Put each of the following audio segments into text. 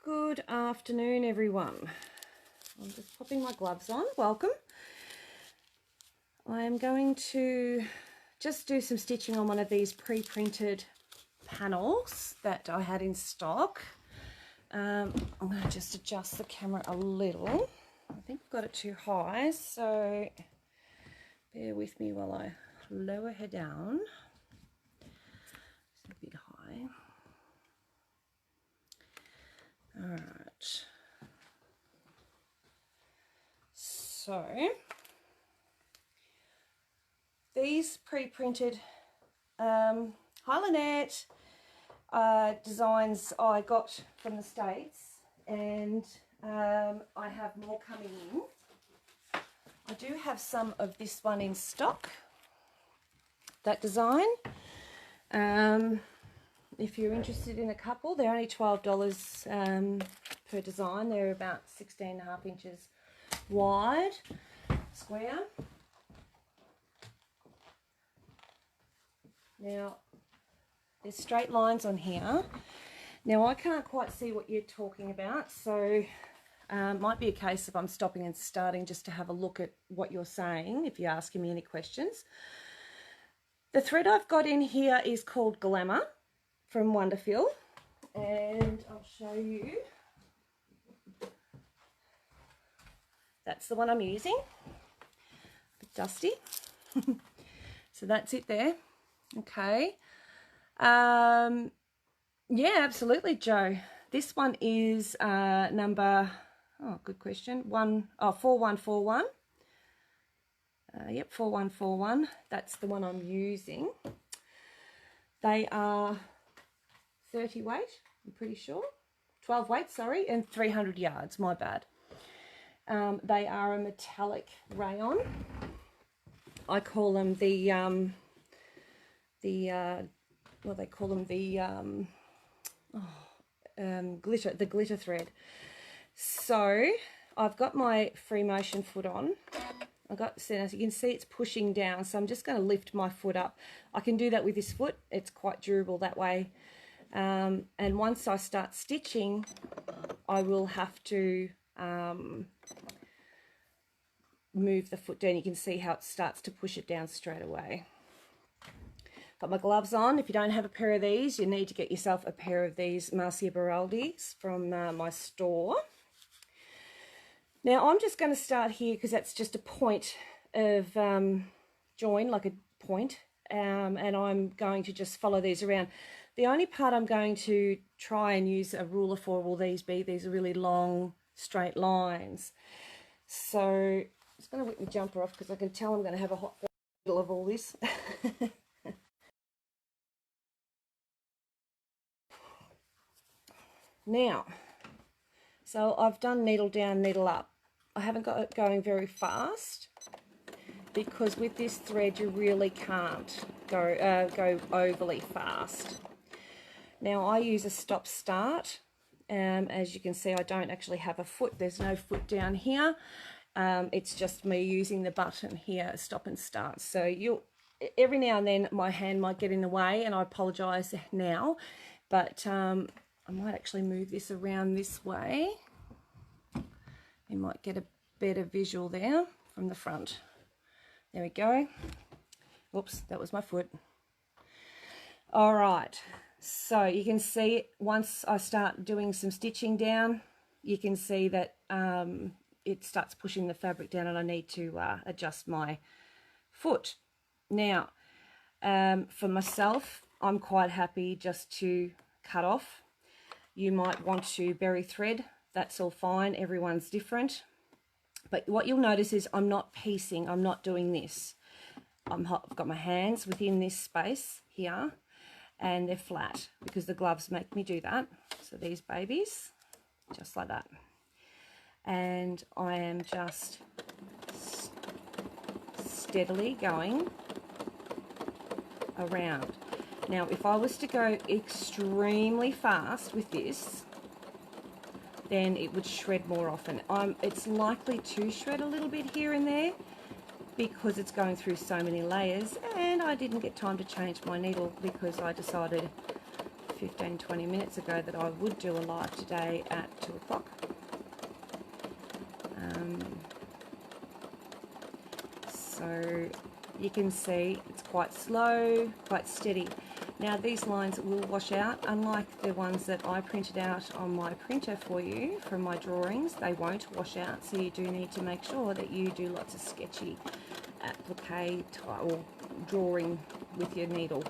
Good afternoon, everyone. I'm just popping my gloves on. Welcome. I am going to just do some stitching on one of these pre-printed panels that I had in stock. I'm going to just adjust the camera a little. I think I've got it too high, so bear with me while I lower her down. It's a bit high. All right. So these pre-printed Highlandette designs I got from the States, and I have more coming in. I do have some of this one in stock, that design. If you're interested in a couple, they're only $12 per design. They're about 16.5 inches wide, square. Now, there's straight lines on here. Now, I can't quite see what you're talking about, so might be a case of I'm stopping and starting just to have a look at what you're saying, if you're asking me any questions. The thread I've got in here is called Glamour from Wonderfil, and I'll show you. That's the one I'm using. A bit dusty. So that's it there. Okay. Yeah, absolutely, Joe. This one is number, oh, good question, 4141. Yep, 4141. That's the one I'm using. They are 30 weight, I'm pretty sure. 12 weight, sorry, and 300 yards, my bad. They are a metallic rayon. I call them the what they call them, the glitter thread. So I've got my free motion foot on. As you can see, it's pushing down, so I'm just going to lift my foot up. I can do that with this foot. It's quite durable that way. And once I start stitching, I will have to move the foot down. You can see how it starts to push it down straight away. Got my gloves on. If you don't have a pair of these, you need to get yourself a pair of these Marcia Baraldi's from my store. Now I'm just going to start here because that's just a point of join, like a point, and I'm going to just follow these around. The only part I'm going to try and use a ruler for will these be. These are really long straight lines. So I'm just going to whip my jumper off because I can tell I'm going to have a hot in the middle of all this. Now, so I've done needle down, needle up. I haven't got it going very fast because with this thread you really can't go overly fast. Now I use a stop start. As you can see, I don't actually have a foot. There's no foot down here. It's just me using the button here, stop and start. So every now and then my hand might get in the way, and I apologise now, but I might actually move this around this way. You might get a better visual there from the front. There we go. Whoops, that was my foot. All right, so you can see once I start doing some stitching down, you can see that it starts pushing the fabric down, and I need to adjust my foot. Now, for myself, I'm quite happy just to cut off. You might want to bury thread. That's all fine. Everyone's different. But what you'll notice is I'm not piecing. I'm not doing this. I've got my hands within this space here, and they're flat because the gloves make me do that. So these babies, just like that. And I am just steadily going around. Now, if I was to go extremely fast with this, then it would shred more often. It's likely to shred a little bit here and there because it's going through so many layers, and I didn't get time to change my needle because I decided 15-20 minutes ago that I would do a live today at 2 o'clock. So you can see it's quite slow, quite steady. Now these lines will wash out, unlike the ones that I printed out on my printer for you from my drawings. They won't wash out, so you do need to make sure that you do lots of sketchy applique or drawing with your needle.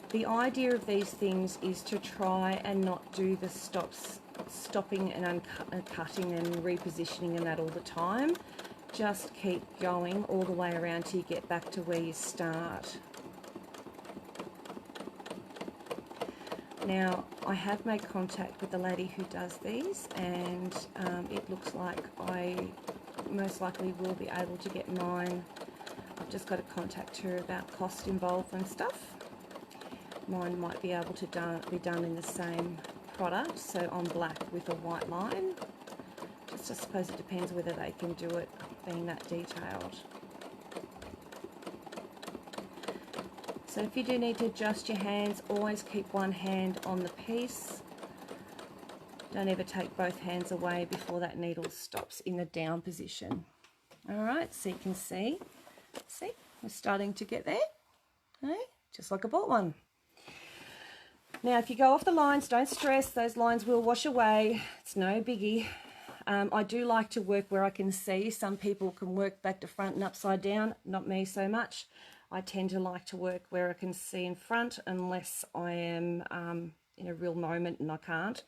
The idea of these things is to try and not do the stopping and cutting and repositioning and that all the time. Just keep going all the way around till you get back to where you start. Now, I have made contact with the lady who does these, and it looks like I most likely will be able to get mine. I've just got to contact her about cost involved and stuff. Mine might be able to be done in the same product, so on black with a white line. Just I suppose it depends whether they can do it being that detailed. So if you do need to adjust your hands, always keep one hand on the piece. Don't ever take both hands away before that needle stops in the down position. Alright, so you can see, we're starting to get there, okay? Just like I bought one. Now if you go off the lines, don't stress, those lines will wash away, it's no biggie. I do like to work where I can see. Some people can work back to front and upside down, not me so much. I tend to like to work where I can see in front unless I am in a real moment and I can't.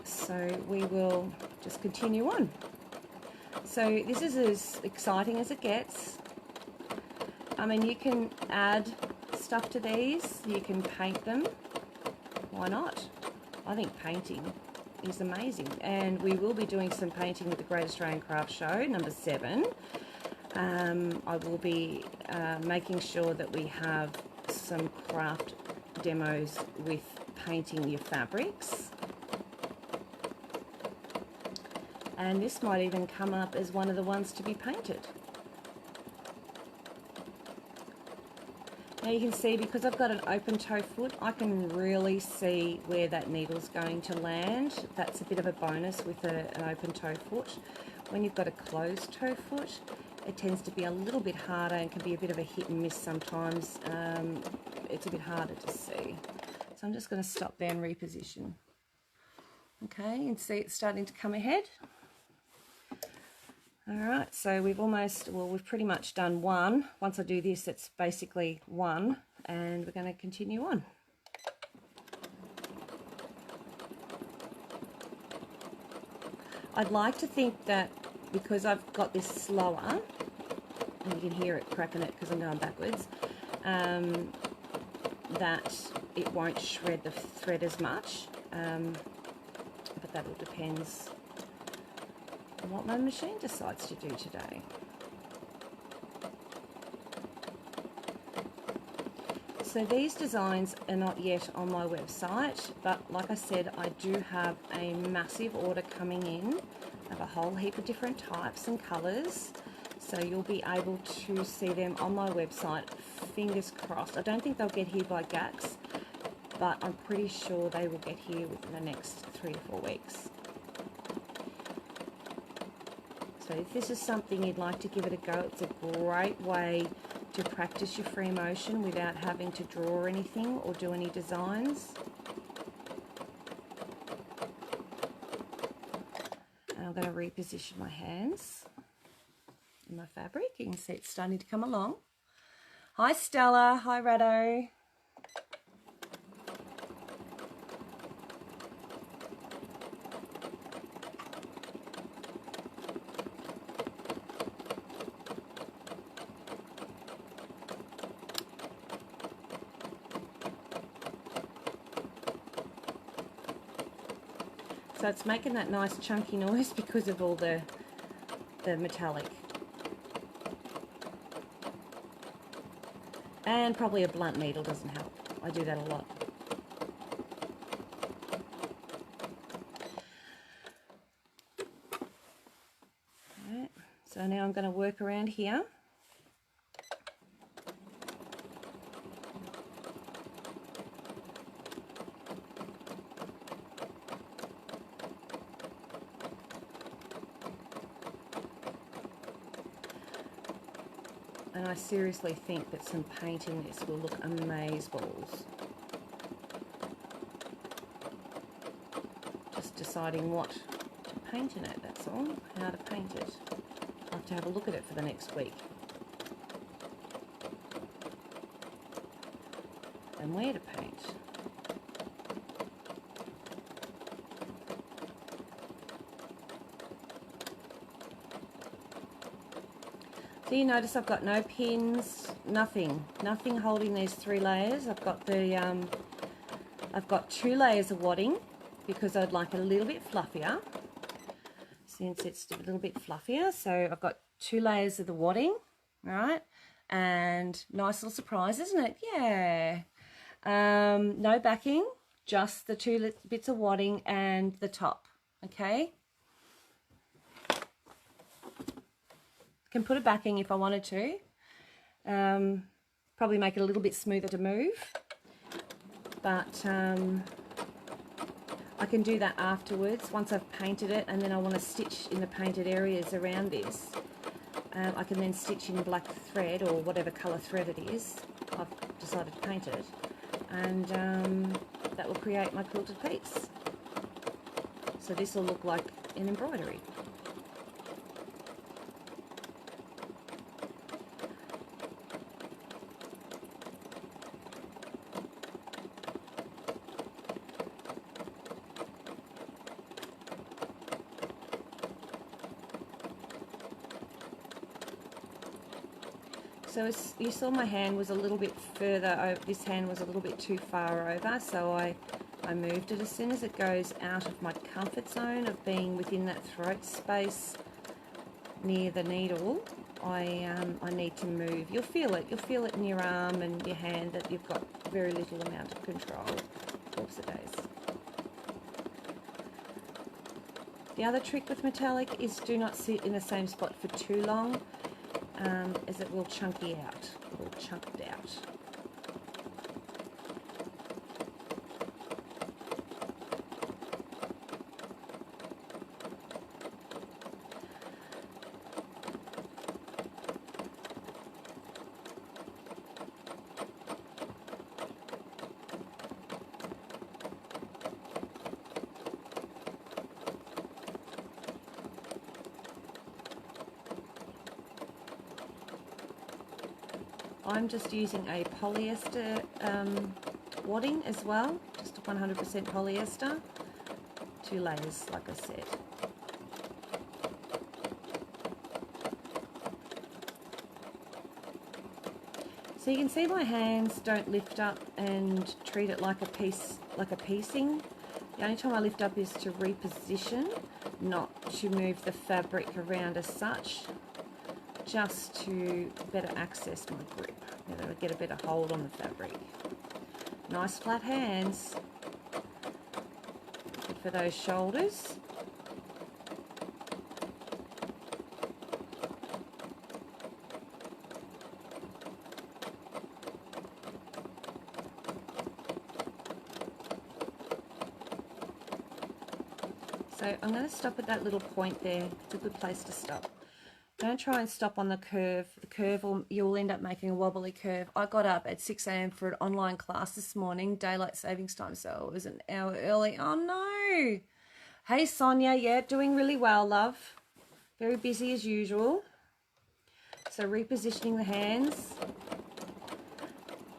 So we will just continue on. So this is as exciting as it gets. I mean, you can add stuff to these, you can paint them, why not? I think painting is amazing, and we will be doing some painting with the Great Australian Craft Show number 7. I will be making sure that we have some craft demos with painting your fabrics, and this might even come up as one of the ones to be painted. Now you can see, because I've got an open toe foot, I can really see where that needle's going to land. That's a bit of a bonus with an open toe foot. When you've got a closed toe foot, it tends to be a little bit harder and can be a bit of a hit and miss sometimes. It's a bit harder to see. So I'm just going to stop there and reposition. Okay, and see it's starting to come ahead. Alright, so we've pretty much done one. Once I do this, it's basically one, and we're going to continue on. I'd like to think that because I've got this slower, and you can hear it cracking it because I'm going backwards, that it won't shred the thread as much, but that all depends on what my machine decides to do today. So these designs are not yet on my website, but like I said, I do have a massive order coming in. I have a whole heap of different types and colours, so you'll be able to see them on my website. Fingers crossed. I don't think they'll get here by GACS, but I'm pretty sure they will get here within the next 3 to 4 weeks. So if this is something you'd like to give it a go, it's a great way to practice your free motion without having to draw anything or do any designs. And I'm going to reposition my hands in my fabric. You can see it's starting to come along. Hi Stella, hi Rado. So it's making that nice chunky noise because of all the metallic. And probably a blunt needle doesn't help. I do that a lot. Alright, so now I'm going to work around here. And I seriously think that some paint in this will look amazeballs. Just deciding what to paint in it, that's all. How to paint it. I'll have to have a look at it for the next week. And where to paint. So you notice I've got no pins, nothing holding these 3 layers. I've got the I've got 2 layers of wadding because I'd like it a little bit fluffier. Since it's a little bit fluffier, so I've got 2 layers of the wadding, right? And nice little surprise, isn't it? Yeah. No backing, just the 2 bits of wadding and the top. Okay. Can put a backing if I wanted to. Probably make it a little bit smoother to move, but I can do that afterwards once I've painted it, and then I want to stitch in the painted areas around this. I can then stitch in black thread or whatever colour thread it is. I've decided to paint it, and that will create my quilted piece. So this will look like an embroidery. So you saw my hand was a little bit further over, this hand was a little bit too far over, so I moved it. As soon as it goes out of my comfort zone of being within that throat space near the needle, I need to move. You'll feel it in your arm and your hand that you've got very little amount of control. Oops, it is. The other trick with metallic is do not sit in the same spot for too long, as it will chunky out, or chunked out. I'm just using a polyester wadding as well, just 100% polyester, 2 layers like I said. So you can see my hands don't lift up and treat it like a piece, like a piecing. The only time I lift up is to reposition, not to move the fabric around as such, just to better access my grip, get a better hold on the fabric. Nice flat hands, good for those shoulders. So I'm going to stop at that little point there. It's a good place to stop. Don't try and stop on the curve. The curve, you'll end up making a wobbly curve. I got up at 6 a.m. for an online class this morning, daylight savings time, so it was an hour early. Oh no! Hey Sonia, yeah, doing really well, love. Very busy as usual. So repositioning the hands.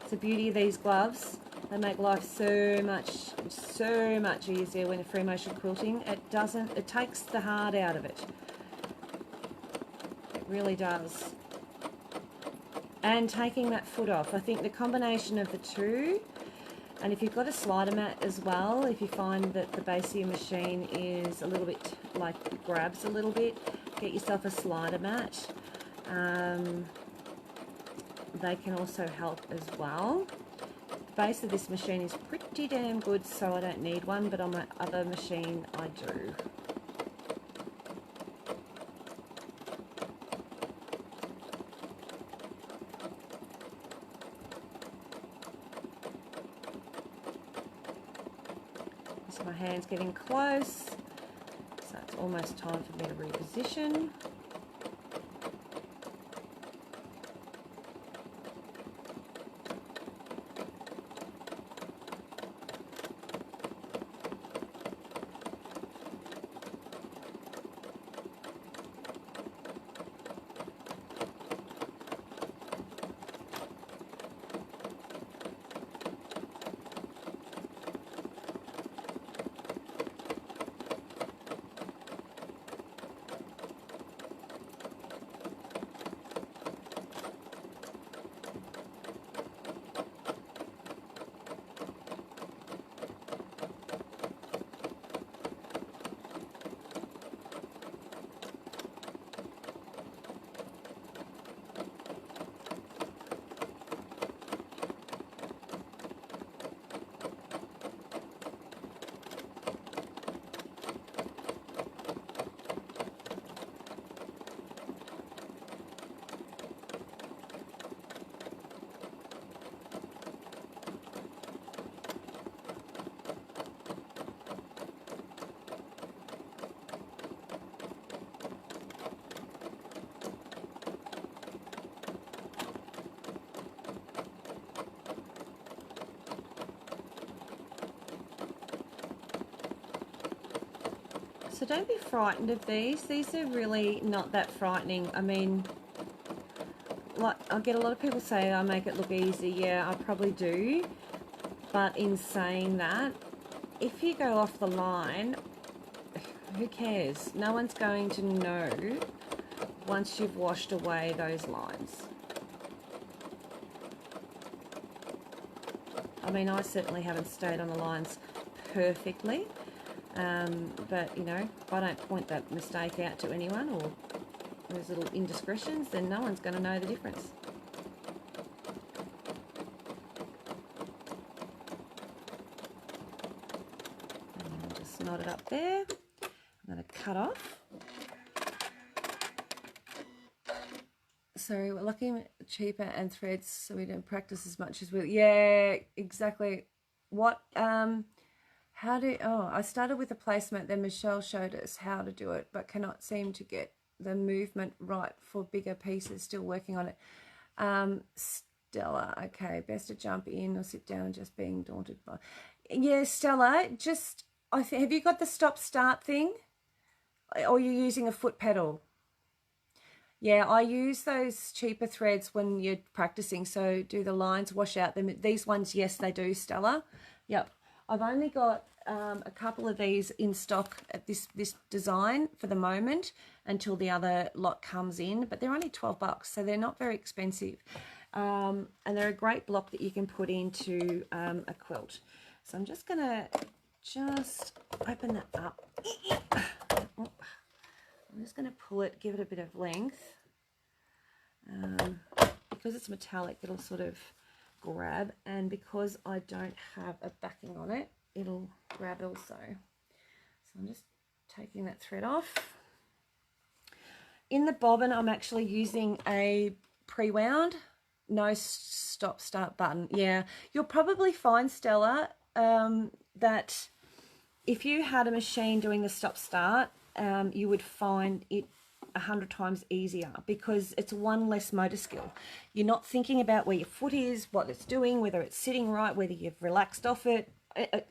It's the beauty of these gloves. They make life so much easier when you're free motion quilting. It takes the hard out of it. Really does. And taking that foot off, I think the combination of the two, and if you've got a slider mat as well, if you find that the base of your machine is a little bit like grabs a little bit, get yourself a slider mat. They can also help as well. The base of this machine is pretty damn good, so I don't need one, but on my other machine I do. My hand's getting close, so it's almost time for me to reposition. So don't be frightened of these. These are really not that frightening. I mean, like, I get a lot of people say I make it look easy. Yeah, I probably do. But in saying that, if you go off the line, who cares? No one's going to know once you've washed away those lines. I mean, I certainly haven't stayed on the lines perfectly, but you know, if I don't point that mistake out to anyone, or those little indiscretions, then no one's going to know the difference. And just knot it up there. I'm going to cut off. So we're looking cheaper and threads, so we don't practice as much as we. Yeah, exactly. What? How do? Oh, I started with a placement. Then Michelle showed us how to do it, but cannot seem to get the movement right for bigger pieces. Still working on it. Stella, okay, best to jump in or sit down, just being daunted by. Yeah, Stella, just have you got the stop-start thing, or you're using a foot pedal? Yeah, I use those cheaper threads when you're practicing. So do the lines, wash out them. These ones, yes, they do, Stella. Yep. I've only got a couple of these in stock at this design for the moment until the other lot comes in. But they're only $12, so they're not very expensive. And they're a great block that you can put into a quilt. So I'm just going to open that up. I'm just going to pull it, give it a bit of length. Because it's metallic, it'll sort of grab, and because I don't have a backing on it, it'll grab also. So I'm just taking that thread off. In the bobbin, I'm actually using a pre-wound, no stop-start button. Yeah, you'll probably find, Stella, that if you had a machine doing the stop-start, you would find it 100 times easier because it's one less motor skill. You're not thinking about where your foot is, what it's doing, whether it's sitting right, whether you've relaxed off it,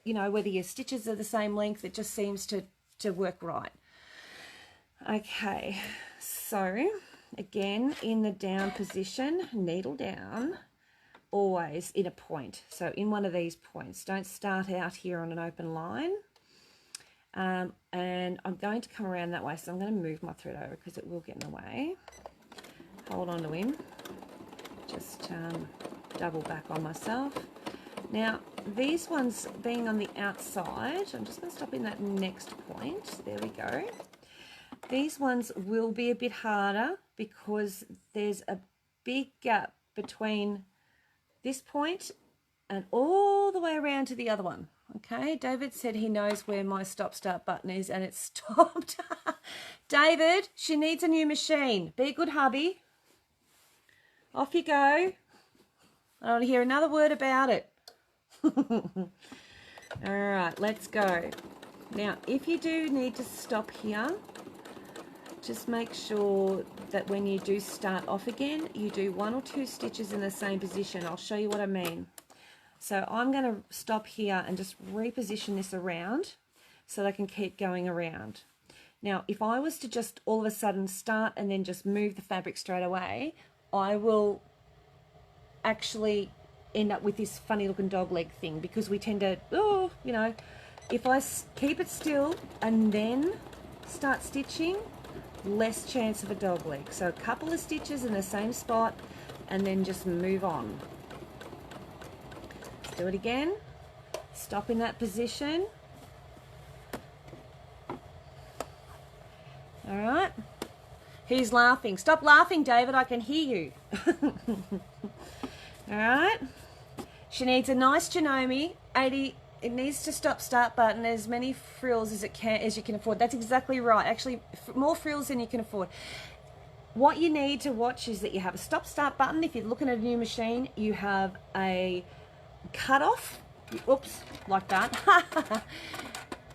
you know, whether your stitches are the same length. It just seems to work right. Okay, so again, in the down position, needle down, always in a point. So in one of these points, don't start out here on an open line. And I'm going to come around that way, so I'm going to move my thread over because it will get in the way. Hold on to him. Just double back on myself. Now, these ones being on the outside, I'm just going to stop in that next point. There we go. These ones will be a bit harder because there's a big gap between this point and all the way around to the other one. Okay, David said he knows where my stop-start button is and it's stopped. David, she needs a new machine. Be a good hubby. Off you go. I don't want to hear another word about it. All right, let's go. Now, if you do need to stop here, just make sure that when you do start off again, you do 1 or 2 stitches in the same position. I'll show you what I mean. So I'm going to stop here and just reposition this around so that I can keep going around. Now, if I was to just all of a sudden start and then just move the fabric straight away, I will actually end up with this funny looking dog leg thing because we tend to, oh, you know, if I keep it still and then start stitching, less chance of a dog leg. So a couple of stitches in the same spot and then just move on. Do it again. Stop in that position. All right. Who's laughing? Stop laughing, David. I can hear you. All right. She needs a nice Janome 80. It needs to stop-start button, as many frills as you can afford. That's exactly right. Actually, more frills than you can afford. What you need to watch is that you have a stop-start button. If you're looking at a new machine, you have a cut off, oops, like that.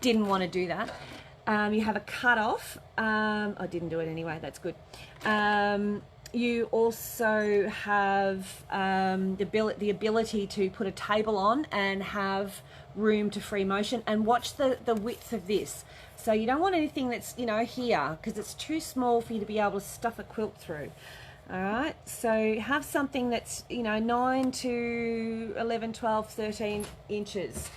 Didn't want to do that. You have a cut off. I didn't do it anyway, that's good. you also have the ability to put a table on and have room to free motion. And watch the width of this. So you don't want anything that's, you know, here, because it's too small for you to be able to stuff a quilt through. All right, so have something that's, you know, 9 to 11, 12, 13 inches.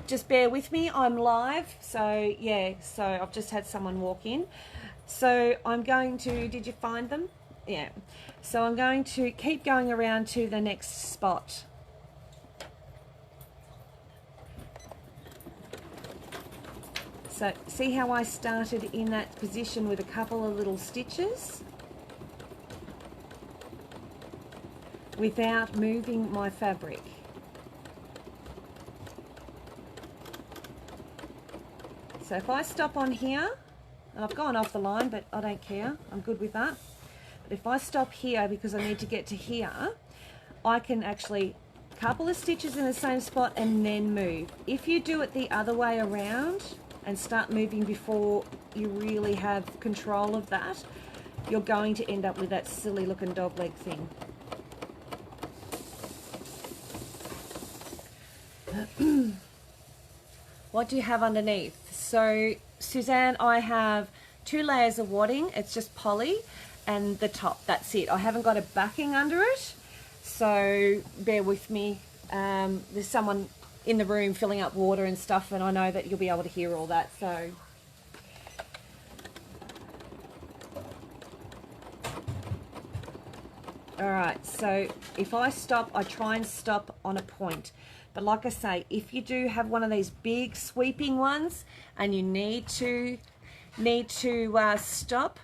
Just bear with me, I'm live. So yeah, so I've just had someone walk in. So I'm going to, did you find them? Yeah. So I'm going to keep going around to the next spot. So see how I started in that position with a couple of little stitches without moving my fabric. So if I stop on here, and I've gone off the line, but I don't care, I'm good with that. But if I stop here because I need to get to here, I can actually couple of stitches in the same spot and then move. If you do it the other way around and start moving before you really have control of that, you're going to end up with that silly looking dog leg thing. What do you have underneath? So Suzanne, I have 2 layers of wadding. It's just poly and the top, that's it. I haven't got a backing under it, so bear with me. There's someone in the room filling up water and stuff, and I know that you'll be able to hear all that. So all right, so if I stop, I try and stop on a point. But like I say, if you do have one of these big sweeping ones and you need to stop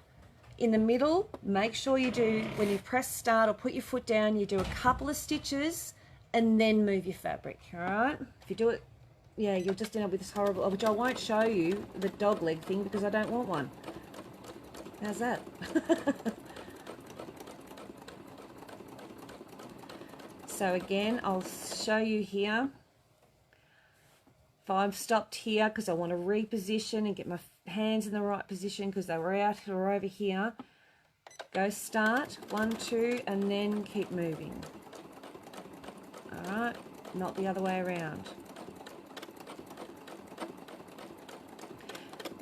in the middle, make sure you do, when you press start or put your foot down, you do a couple of stitches and then move your fabric. All right, if you do it, yeah, you'll just end up with this horrible, which I won't show you, the dog leg thing, because I don't want one. How's that? So again, I'll show you here. If I've stopped here because I want to reposition and get my hands in the right position because they were out or over here, go start, 1, 2, and then keep moving. All right, not the other way around.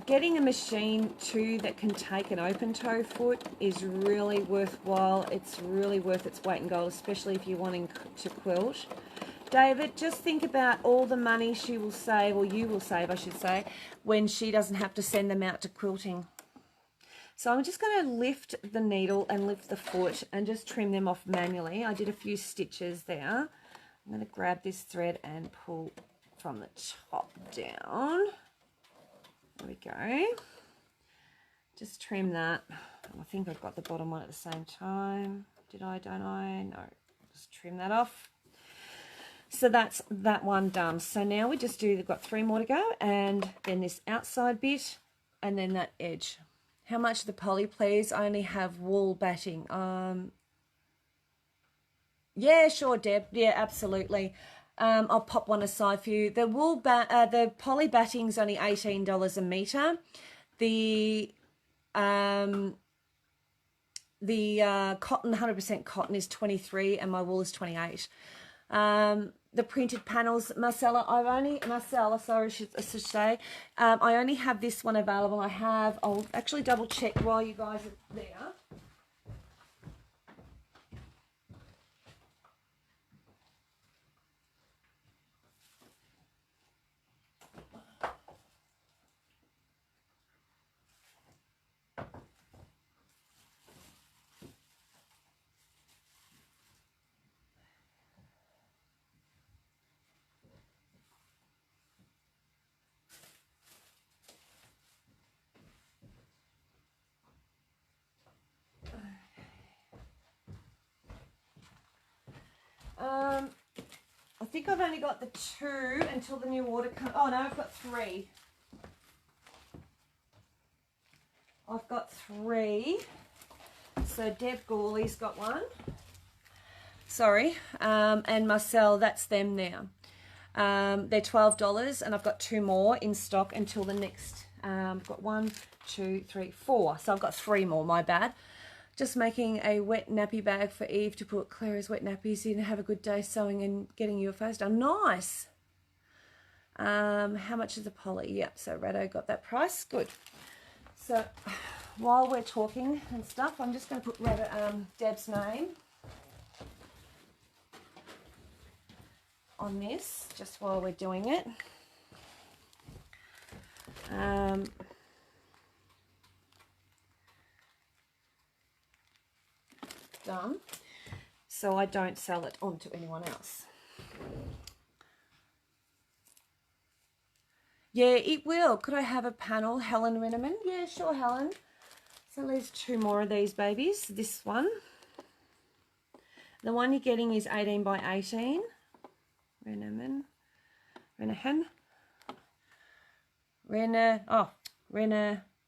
Getting a machine too that can take an open toe foot is really worthwhile. It's really worth its weight in gold, especially if you're wanting to quilt. David, just think about all the money she will save, or you will save, I should say, when she doesn't have to send them out to quilting. So I'm just going to lift the needle and lift the foot and just trim them off manually. I did a few stitches there. I'm going to grab this thread and pull from the top down. There we go. Just trim that. I think I've got the bottom one at the same time. Did I? Don't I? No. Just trim that off. So that's that one done. So now we just do, we've got 3 more to go, and then this outside bit and then that edge. How much of the poly, please? I only have wool batting. Yeah, sure, Deb. Yeah, absolutely. I'll pop one aside for you. The wool the poly batting's only $18 a meter. The cotton, 100% cotton, is 23, and my wool is 28. The printed panels, Marcella, sorry, I should say, I only have this one available. I'll actually double check while you guys are there. I think I've only got the 2 until the new order comes. Oh no, I've got 3. I've got 3. So Deb Gawley's got one. Sorry. And Marcel, that's them now. They're $12, and I've got 2 more in stock until the next. I've got 1, 2, 3, 4. So I've got 3 more, my bad. Just making a wet nappy bag for Eve to put Clara's wet nappies in. Have a good day sewing and getting your face done. Nice. How much is a poly? Yep, so Rado got that price. Good. So while we're talking and stuff, I'm just going to put Deb's name on this just while we're doing it. Done, so I don't sell it on to anyone else. Yeah, it will. Could I have a panel, Helen Renneman? Yeah, sure, Helen. So there's 2 more of these babies. This one. The one you're getting is 18 by 18. Renneman.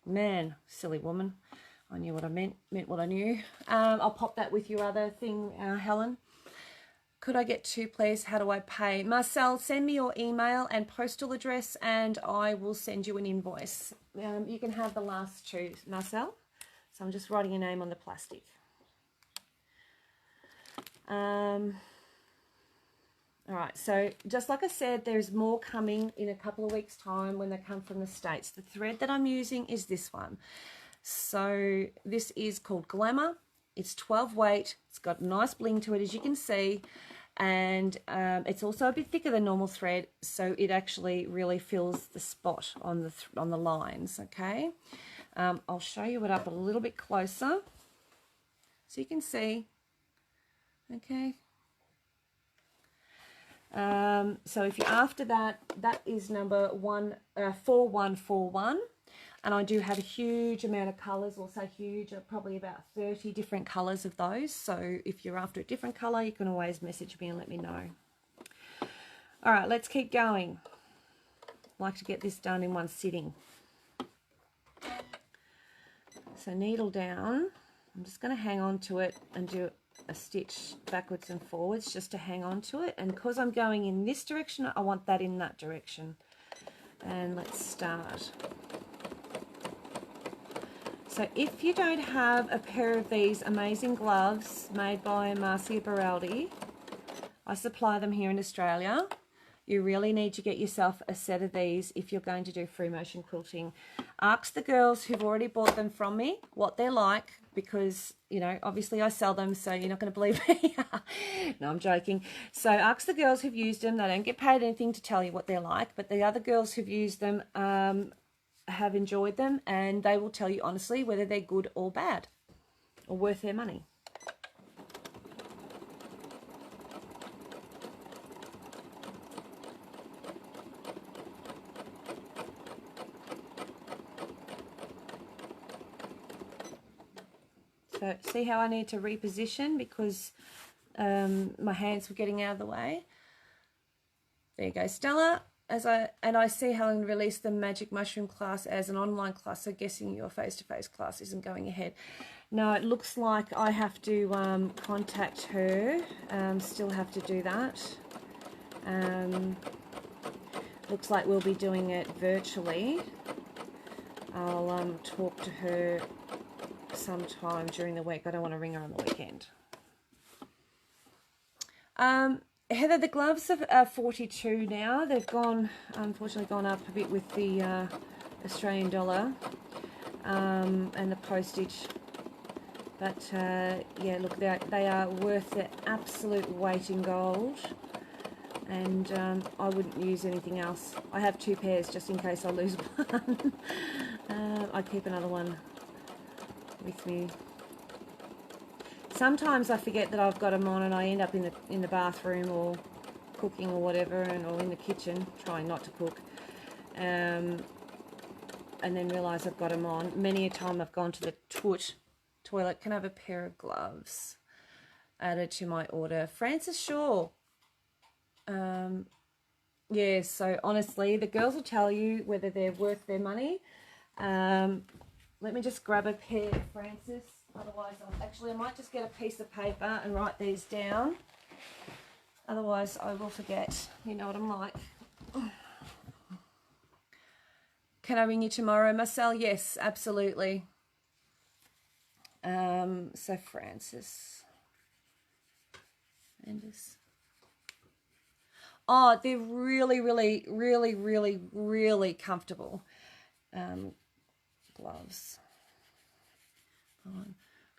Man. Silly woman. I knew what I meant what I knew. I'll pop that with your other thing, Helen. Could I get 2, please? How do I pay? Marcel, send me your email and postal address and I will send you an invoice. You can have the last 2, Marcel. So I'm just writing your name on the plastic. All right, so just like I said, there's more coming in a couple of weeks' time when they come from the States. The thread that I'm using is this one. So this is called Glamour. It's 12 weight. It's got a nice bling to it, as you can see. And it's also a bit thicker than normal thread, so it actually really fills the spot on the lines, okay? I'll show you it up a little bit closer so you can see, okay? So if you're after that, that is number 4141. And I do have a huge amount of colours, or say huge, probably about 30 different colours of those. So if you're after a different colour, you can always message me and let me know. All right, let's keep going. I like to get this done in one sitting. So needle down. I'm just going to hang on to it and do a stitch backwards and forwards just to hang on to it. And because I'm going in this direction, I want that in that direction. And let's start. So if you don't have a pair of these amazing gloves made by Marcia Baraldi, I supply them here in Australia. You really need to get yourself a set of these if you're going to do free motion quilting. Ask the girls who've already bought them from me what they're like, because, you know, obviously I sell them, so you're not going to believe me. No, I'm joking. So ask the girls who've used them. They don't get paid anything to tell you what they're like, but the other girls who've used them have enjoyed them, and they will tell you honestly whether they're good or bad or worth their money. So see how I need to reposition because my hands were getting out of the way. There you go, Stella. I see Helen released the Magic Mushroom class as an online class, so guessing your face-to-face class isn't going ahead. No, it looks like I have to contact her. Still have to do that. Looks like we'll be doing it virtually. I'll talk to her sometime during the week. I don't want to ring her on the weekend. Heather, the gloves are 42 now. They've unfortunately gone up a bit with the Australian dollar and the postage. But yeah, look, they are worth their absolute weight in gold. And I wouldn't use anything else. I have 2 pairs just in case I lose one. I keep another one with me. Sometimes I forget that I've got them on and I end up in the bathroom or cooking or whatever, or in the kitchen trying not to cook, and then realise I've got them on. Many a time I've gone to the toilet. Can I have a pair of gloves added to my order? Francis Shaw. Yeah, so honestly, the girls will tell you whether they're worth their money. Let me just grab a pair, Francis. Otherwise, I might just get a piece of paper and write these down. Otherwise, I will forget. You know what I'm like. Can I ring you tomorrow, Marcel? Yes, absolutely. So Francis. Oh, they're really, really, really, really, really comfortable gloves.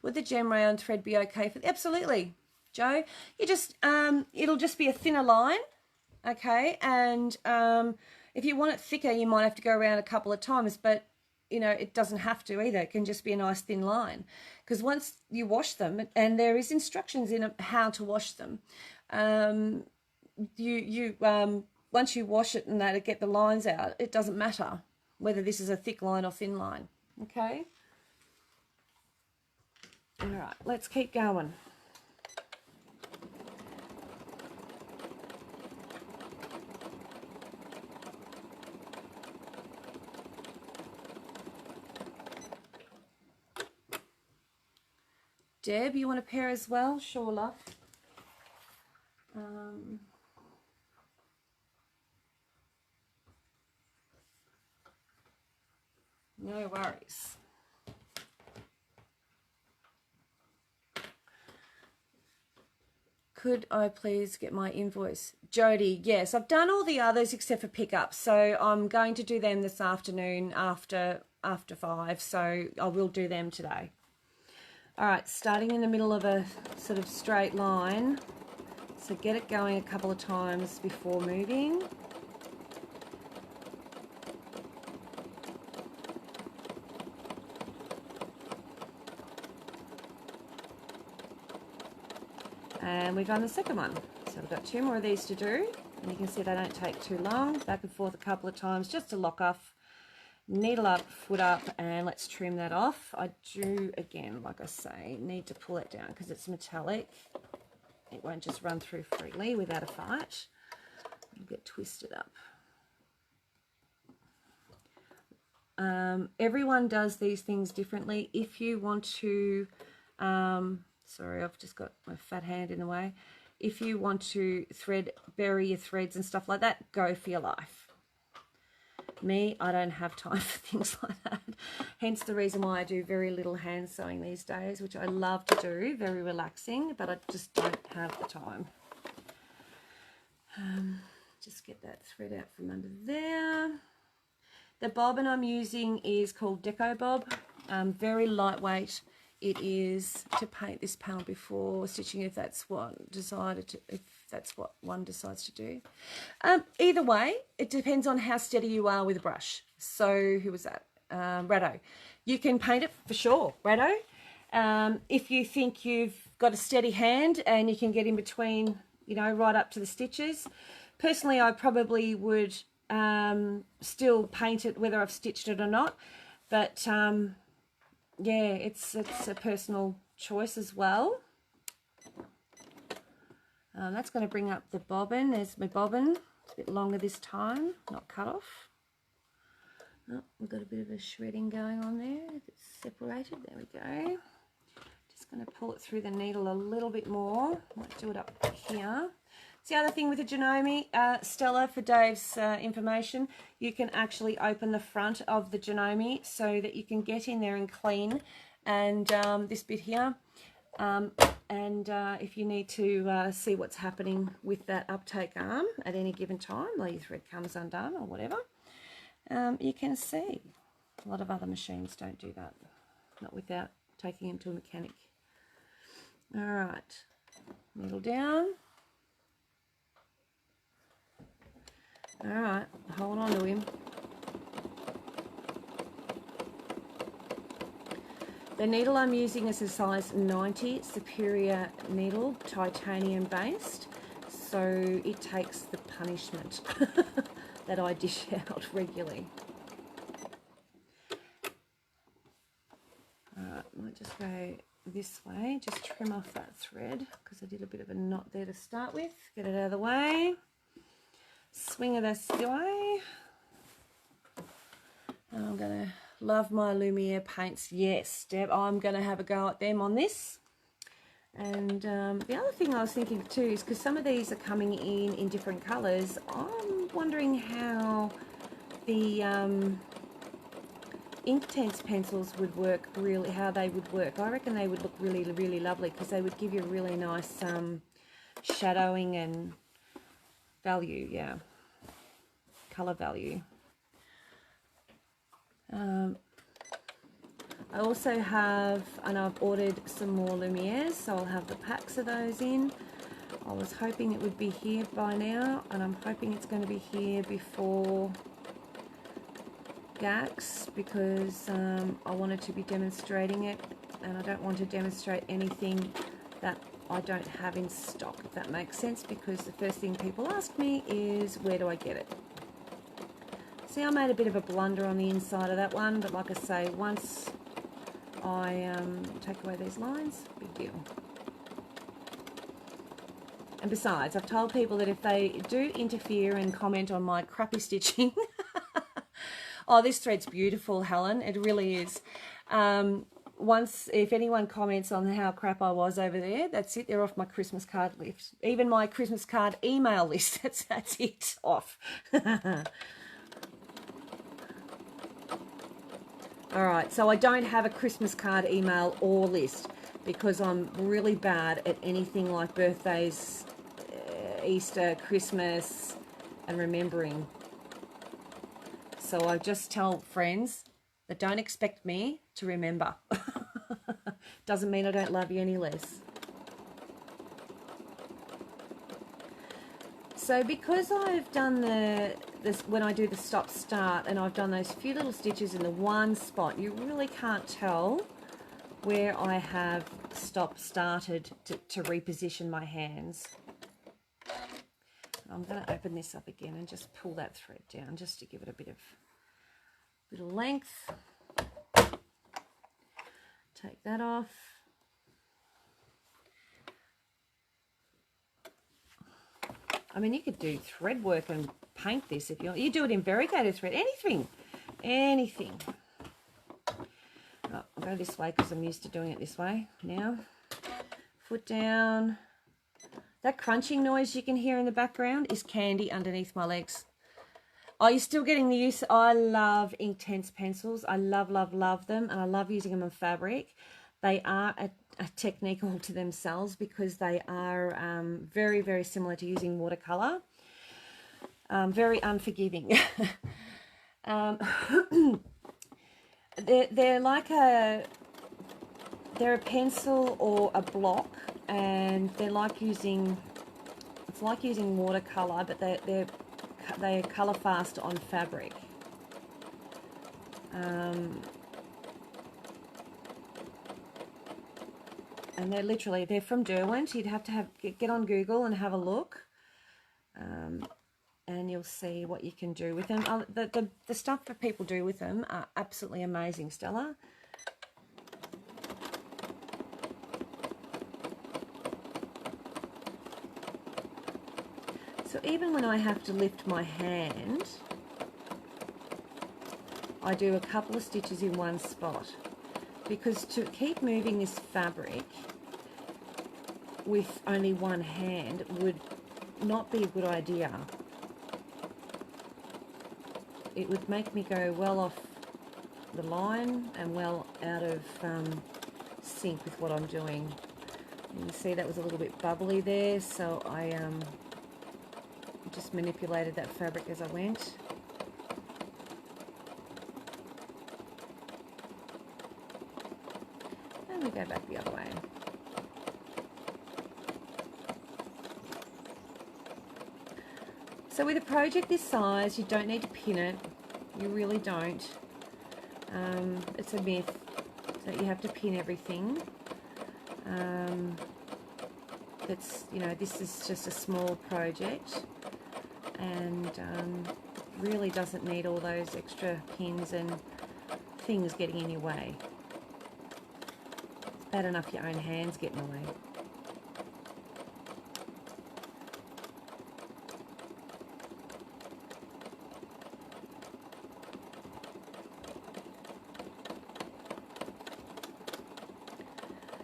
Would the gem round thread be okay for? Absolutely, Joe. You just it'll just be a thinner line, okay. And if you want it thicker, you might have to go around a couple of times, but you know it doesn't have to either. It can just be a nice thin line, because once you wash them, and there is instructions in how to wash them. Once you wash it and that to get the lines out, it doesn't matter whether this is a thick line or thin line. Okay. All right, let's keep going. Deb, you want a pair as well? Sure, love. No worries. Could I please get my invoice? Jody, yes, I've done all the others except for pickup, so I'm going to do them this afternoon after 5, so I will do them today. All right, starting in the middle of a sort of straight line, so get it going a couple of times before moving. And we've done the second one. So we've got 2 more of these to do. And you can see they don't take too long. Back and forth a couple of times just to lock off. Needle up, foot up, and let's trim that off. I do, again, like I say, need to pull it down because it's metallic. It won't just run through freely without a fight. It'll get twisted up. Everyone does these things differently. If you want to... sorry, I've just got my fat hand in the way. If you want to bury your threads and stuff like that, go for your life. Me, I don't have time for things like that. Hence the reason why I do very little hand sewing these days, which I love to do, very relaxing, but I just don't have the time. Just get that thread out from under there. The bobbin I'm using is called Decobob, very lightweight. It is to paint this panel before stitching if that's what one decides to do. Either way, it depends on how steady you are with a brush. So who was that? Rado. You can paint it for sure, Rado. If you think you've got a steady hand and you can get in between, you know, right up to the stitches. Personally, I probably would still paint it whether I've stitched it or not. But yeah, it's a personal choice as well. That's going to bring up the bobbin. There's my bobbin. It's a bit longer this time, not cut off. Oh, we've got a bit of a shredding going on there. It's separated. There we go. Just going to pull it through the needle a little bit more. Might do it up here. It's the other thing with the Janome, Stella, for Dave's information, you can actually open the front of the Janome so that you can get in there and clean, and this bit here, if you need to see what's happening with that uptake arm at any given time, while your thread comes undone or whatever, you can see. A lot of other machines don't do that, not without taking them to a mechanic. All right, needle down. All right, hold on to him. The needle I'm using is a size 90 superior needle, titanium based, so it takes the punishment that I dish out regularly. All right, I might just go this way, just trim off that thread because I did a bit of a knot there to start with. Get it out of the way. Swing it this way. And I'm going to love my Lumiere paints. Yes, Deb, I'm going to have a go at them on this. And the other thing I was thinking too is because some of these are coming in different colours, I'm wondering how the Inktense pencils would work really, how they would work. I reckon they would look really, really lovely because they would give you a really nice shadowing and value, yeah, colour value. I also have, and I've ordered some more Lumieres, so I'll have the packs of those in. I was hoping it would be here by now, and I'm hoping it's going to be here before GAX, because I wanted to be demonstrating it, and I don't want to demonstrate anything that I don't have in stock, if that makes sense, because the first thing people ask me is, where do I get it? See, I made a bit of a blunder on the inside of that one, but like I say, once I take away these lines, big deal. And besides, I've told people that if they do interfere and comment on my crappy stitching, oh, this thread's beautiful, Helen, it really is. If anyone comments on how crap I was over there, that's it, they're off my Christmas card list. Even my Christmas card email list, that's it, off. Alright, so I don't have a Christmas card email or list because I'm really bad at anything like birthdays, Easter, Christmas, and remembering. So I just tell friends that don't expect me to remember. Doesn't mean I don't love you any less. So because I've done this when I do the stop start, and I've done those few little stitches in the one spot, you really can't tell where I have started to reposition my hands. I'm going to open this up again and just pull that thread down just to give it a bit of little length. Take that off. I mean, you could do thread work and paint this if you want. You do it in variegated thread, anything. Oh, I'll go this way because I'm used to doing it this way now. Foot down. That crunching noise you can hear in the background is Candy underneath my legs. Are you still getting the use? I love Inktense pencils. I love, love, love them, and I love using them on fabric. They are a technique all to themselves because they are very, very similar to using watercolor. Very unforgiving. They're like they're a pencil or a block, and they're like using, it's like using watercolor, but they color fast on fabric. And they're from Derwent. You'd have to get on Google and have a look, and you'll see what you can do with them. The stuff that people do with them are absolutely amazing, Stella. So even when I have to lift my hand, I do a couple of stitches in one spot, because to keep moving this fabric with only one hand would not be a good idea. It would make me go well off the line and well out of sync with what I'm doing. You can see that was a little bit bubbly there, so I just manipulated that fabric as I went. And we go back the other way. So with a project this size, you don't need to pin it. You really don't. It's a myth that you have to pin everything. This is just a small project, and really doesn't need all those extra pins and things getting in your way. It's bad enough your own hands get in the way.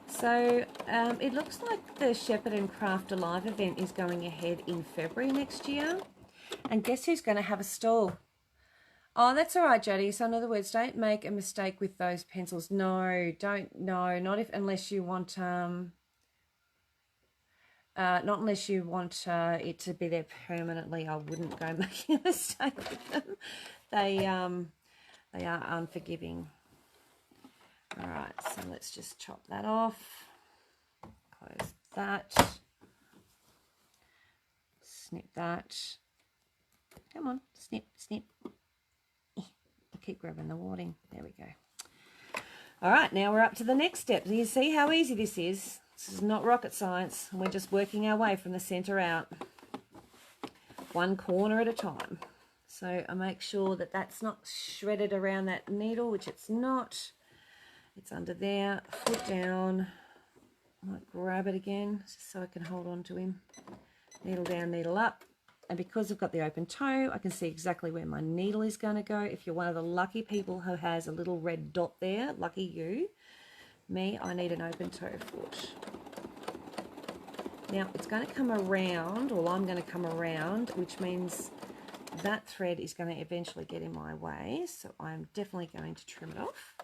So it looks like the Shepherd and Craft Alive event is going ahead in February next year. And guess who's going to have a stall? Oh, that's all right, Jodie. So in other words, don't make a mistake with those pencils. No, don't. No, not if unless you want not unless you want it to be there permanently. I wouldn't go making a mistake with them. They are unforgiving. All right, so let's just chop that off. Close that. Snip that. Come on, snip, snip. I keep grabbing the warding. There we go. All right, now we're up to the next step. You see how easy this is? This is not rocket science. We're just working our way from the center out, one corner at a time. So I make sure that that's not shredded around that needle, which it's not. It's under there, foot down. I might grab it again just so I can hold on to him. Needle down, needle up. And because I've got the open toe, I can see exactly where my needle is going to go. If you're one of the lucky people who has a little red dot there, lucky you. Me, I need an open toe foot. Now, it's going to come around, or I'm going to come around, which means that thread is going to eventually get in my way. So I'm definitely going to trim it off.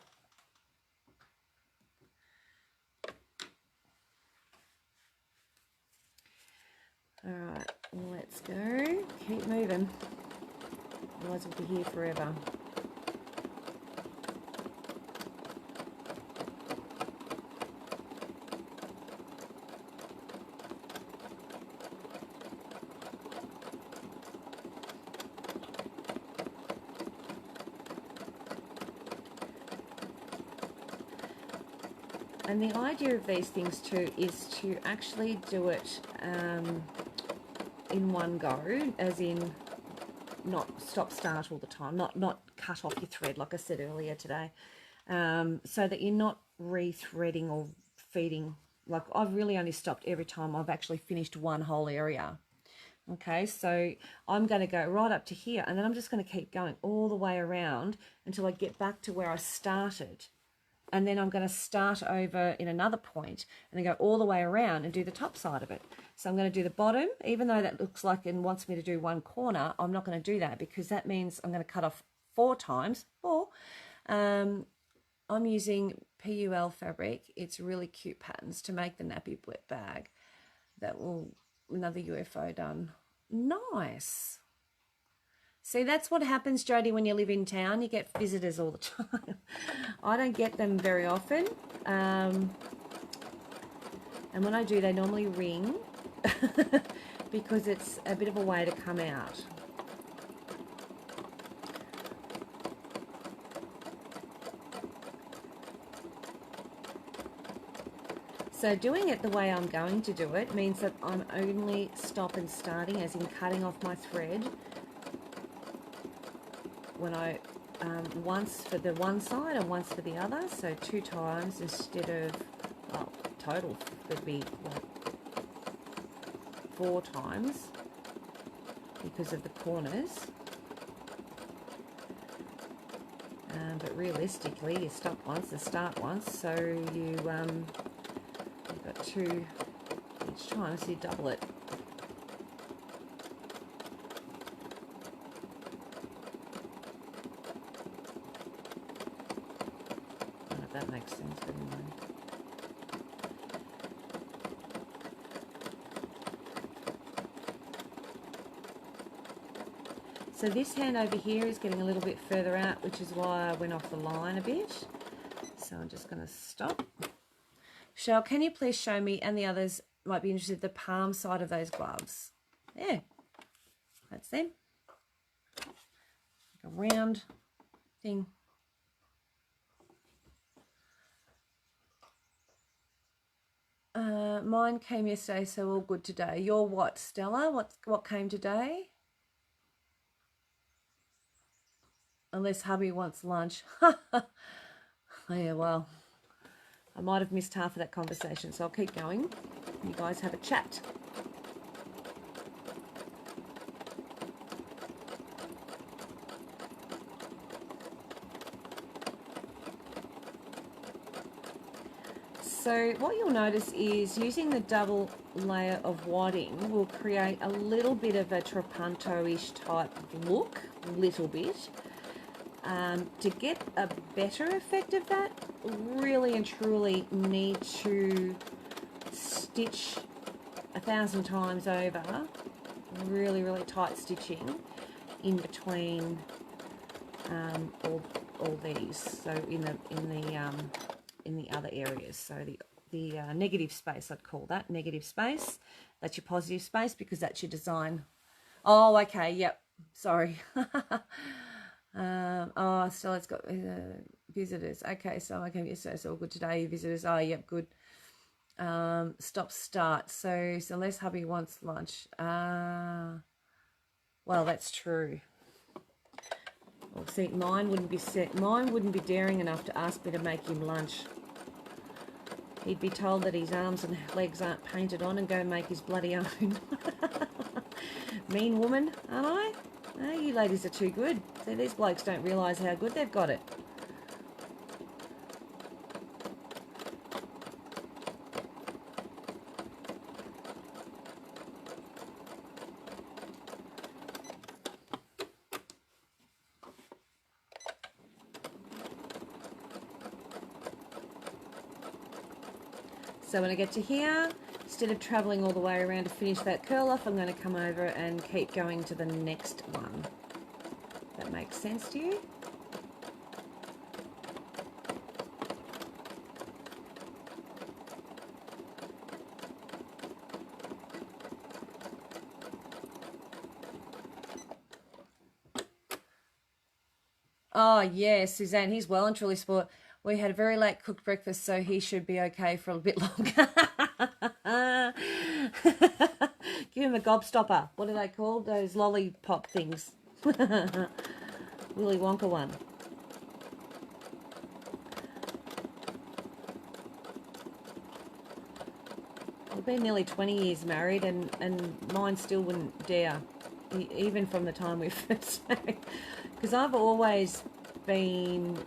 All right, let's go. Keep moving. Otherwise we'll be here forever. And the idea of these things too is to actually do it in one go, as in not stop start all the time, not cut off your thread like I said earlier today, so that you're not rethreading or feeding. Like I've really only stopped every time I've actually finished one whole area. Okay, so I'm going to go right up to here, and then I'm just going to keep going all the way around until I get back to where I started. And then I'm going to start over in another point and then go all the way around and do the top side of it. So I'm going to do the bottom, even though that looks like it wants me to do one corner, I'm not going to do that because that means I'm going to cut off 4 times. Or I'm using PUL fabric. It's really cute patterns to make the nappy wet bag. That will, another UFO done. Nice. See, that's what happens, Jodie, when you live in town. You get visitors all the time. I don't get them very often. And when I do, they normally ring because it's a bit of a way to come out. So doing it the way I'm going to do it means that I'm only stop and starting, as in cutting off my thread, when I once for the one side and once for the other, so 2 times instead of, well, total would be like 4 times because of the corners. But realistically, you stop once and start once, so you've got 2 each time, so you double it. That makes sense, but anyway. So this hand over here is getting a little bit further out, which is why I went off the line a bit. So I'm just going to stop. Cheryl, can you please show me, and the others might be interested, the palm side of those gloves? Yeah, that's them. Like a round thing. Mine came yesterday, so all good today. Your what, Stella? What came today? Unless hubby wants lunch. Yeah, well, I might have missed half of that conversation, so I'll keep going. You guys have a chat. So what you'll notice is using the double layer of wadding will create a little bit of a trapunto-ish type look, little bit. To get a better effect of that, really and truly need to stitch 1,000 times over, really, really tight stitching in between all these. So in the other areas. So the negative space, I'd call that negative space. That's your positive space because that's your design. Oh, okay, yep. Sorry. Oh, still it's got visitors. Okay, so okay, yes, so it's all good today. Visitors. Oh, yep, good. Stop start. So Celeste hubby wants lunch. Well, that's true. Well, see, mine wouldn't be daring enough to ask me to make him lunch. He'd be told that his arms and legs aren't painted on and go make his bloody own. Mean woman, aren't I? No, you ladies are too good. See, these blokes don't realise how good they've got it. So when I get to here, instead of travelling all the way around to finish that curl off, I'm going to come over and keep going to the next one. That makes sense to you? Oh, yeah, Suzanne, he's well and truly sport. We had a very late cooked breakfast, so he should be okay for a bit longer. Give him a gobstopper. What are they called? Those lollipop things. Willy Wonka one. We've been nearly 20 years married, and mine still wouldn't dare, even from the time we first married. Because I've always been,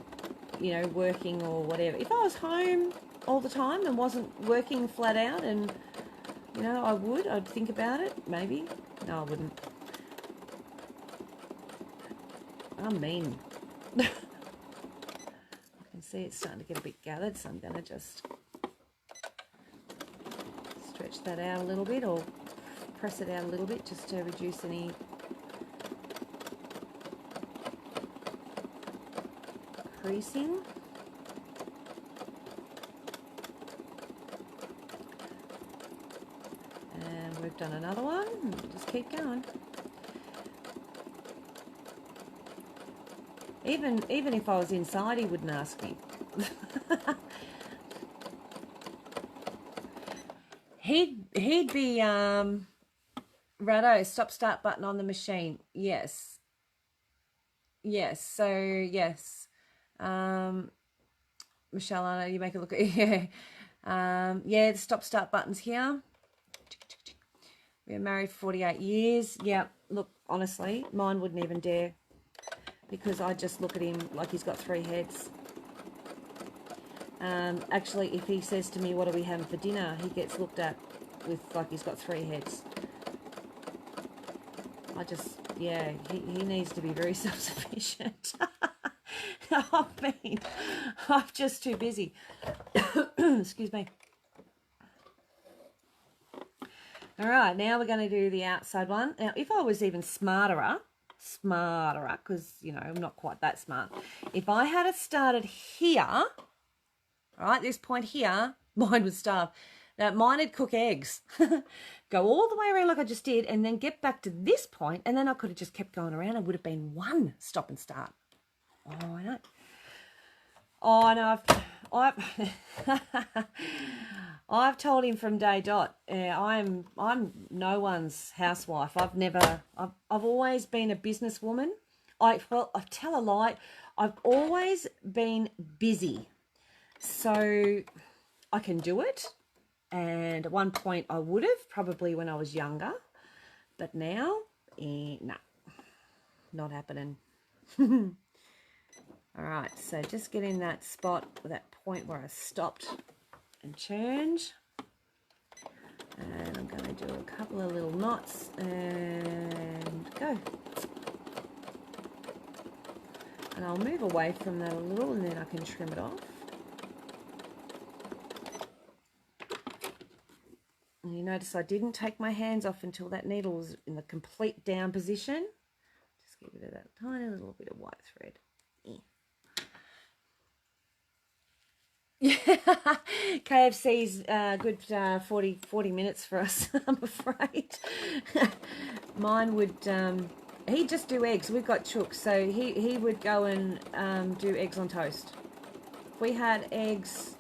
you know, working or whatever. If I was home all the time and wasn't working flat out, and, you know, I'd think about it, maybe. No, I wouldn't. I'm mean. I can see it's starting to get a bit gathered, so I'm going to just stretch that out a little bit, or press it out a little bit just to reduce any creasing. And we've done another one. Just keep going. Even if I was inside, he wouldn't ask me. He'd be Rado, stop start button on the machine. Yes. Yes. So yes. Michelle, I know you make it look, yeah. Yeah, the stop start button's here. We're married for 48 years. Yeah, look, honestly, mine wouldn't even dare, because I just look at him like he's got 3 heads. Actually, if he says to me, what are we having for dinner, he gets looked at with like he's got 3 heads. Yeah, he needs to be very self-sufficient. I'm just too busy. Excuse me. All right, now we're going to do the outside one. Now, if I was even smarter, because, you know, I'm not quite that smart. If I had started here, right, this point here, mine would starve. Now, mine would cook eggs. Go all the way around like I just did, and then get back to this point, and then I could have just kept going around. It would have been one stop and start. Oh, I know. Oh, I know. I've told him from day dot. I'm no one's housewife. I've always been a businesswoman. I tell a lie. I've always been busy, so I can do it. And at one point I would have, probably when I was younger, but now, no, not happening. All right, so just get in that spot, that point where I stopped and turned. And I'm going to do a couple of little knots and go. And I'll move away from that a little, and then I can trim it off. And you notice I didn't take my hands off until that needle was in the complete down position. Just give it that tiny little bit of white thread. Yeah, KFC's good 40 minutes for us, I'm afraid. Mine would, he'd just do eggs. We've got chooks, so he would go and do eggs on toast. If we had eggs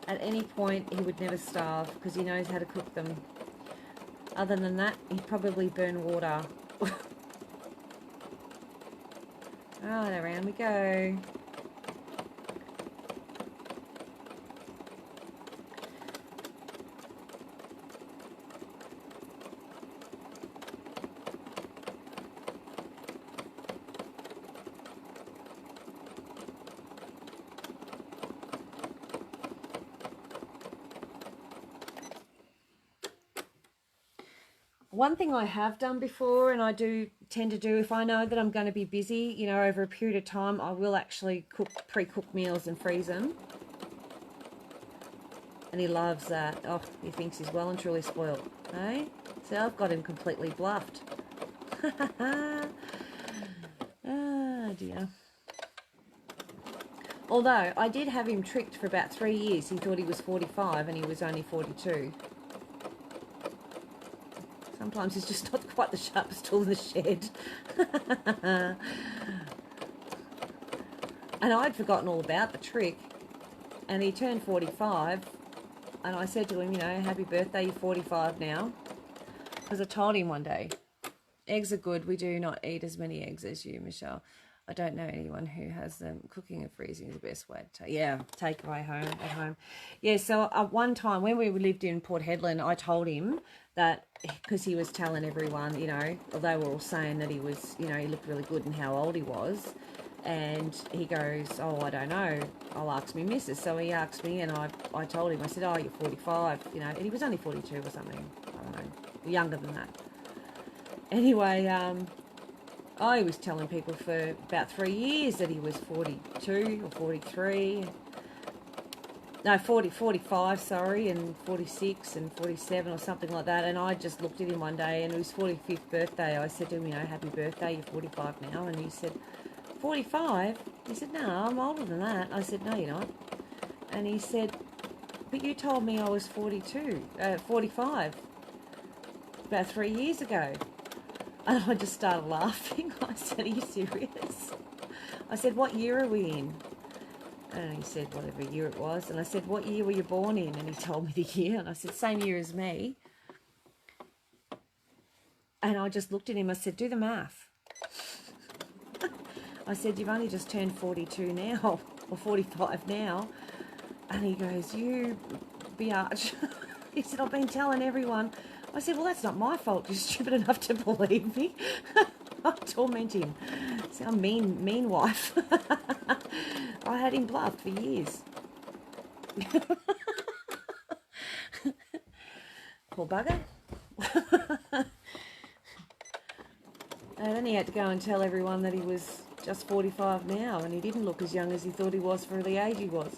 at any point, he would never starve because he knows how to cook them. Other than that, he'd probably burn water. Right, around we go. One thing I have done before, and I do tend to do if I know that I'm going to be busy, you know, over a period of time, I will actually pre-cook meals and freeze them. And he loves that. Oh, he thinks he's well and truly spoiled. Hey? So I've got him completely bluffed. Oh dear. Although I did have him tricked for about 3 years. He thought he was 45 and he was only 42. Sometimes he's just not quite the sharpest tool in the shed. And I'd forgotten all about the trick. And he turned 45. And I said to him, you know, happy birthday, you're 45 now. Because I told him one day, eggs are good. We do not eat as many eggs as you, Michelle. I don't know anyone who has them. Cooking and freezing is the best way to take away at home. Yeah, so one time when we lived in Port Hedland, I told him that, because he was telling everyone, you know, they were all saying that he was, you know, he looked really good and how old he was. And he goes, oh, I don't know, I'll ask me missus. So he asked me, and I told him, I said, oh, you're 45, you know, and he was only 42 or something, I don't know, younger than that. Anyway, I was telling people for about 3 years that he was 42 or 43. No, 45, sorry, and 46 and 47 or something like that. And I just looked at him one day, and it was 45th birthday. I said to him, you know, happy birthday, you're 45 now. And he said, 45? He said, no, I'm older than that. I said, no, you're not. And he said, but you told me I was 45, about 3 years ago. And I just started laughing. I said, are you serious? I said, what year are we in? And he said, whatever year it was. And I said, what year were you born in? And he told me the year. And I said, same year as me. And I just looked at him. I said, do the math. I said, you've only just turned 42 now, or 45 now. And he goes, you biatch. He said, I've been telling everyone. I said, well, that's not my fault. You're stupid enough to believe me. I torment him. See, I'm mean wife. I had him bluffed for years. Poor bugger. And then he had to go and tell everyone that he was just 45 now, and he didn't look as young as he thought he was for the age he was.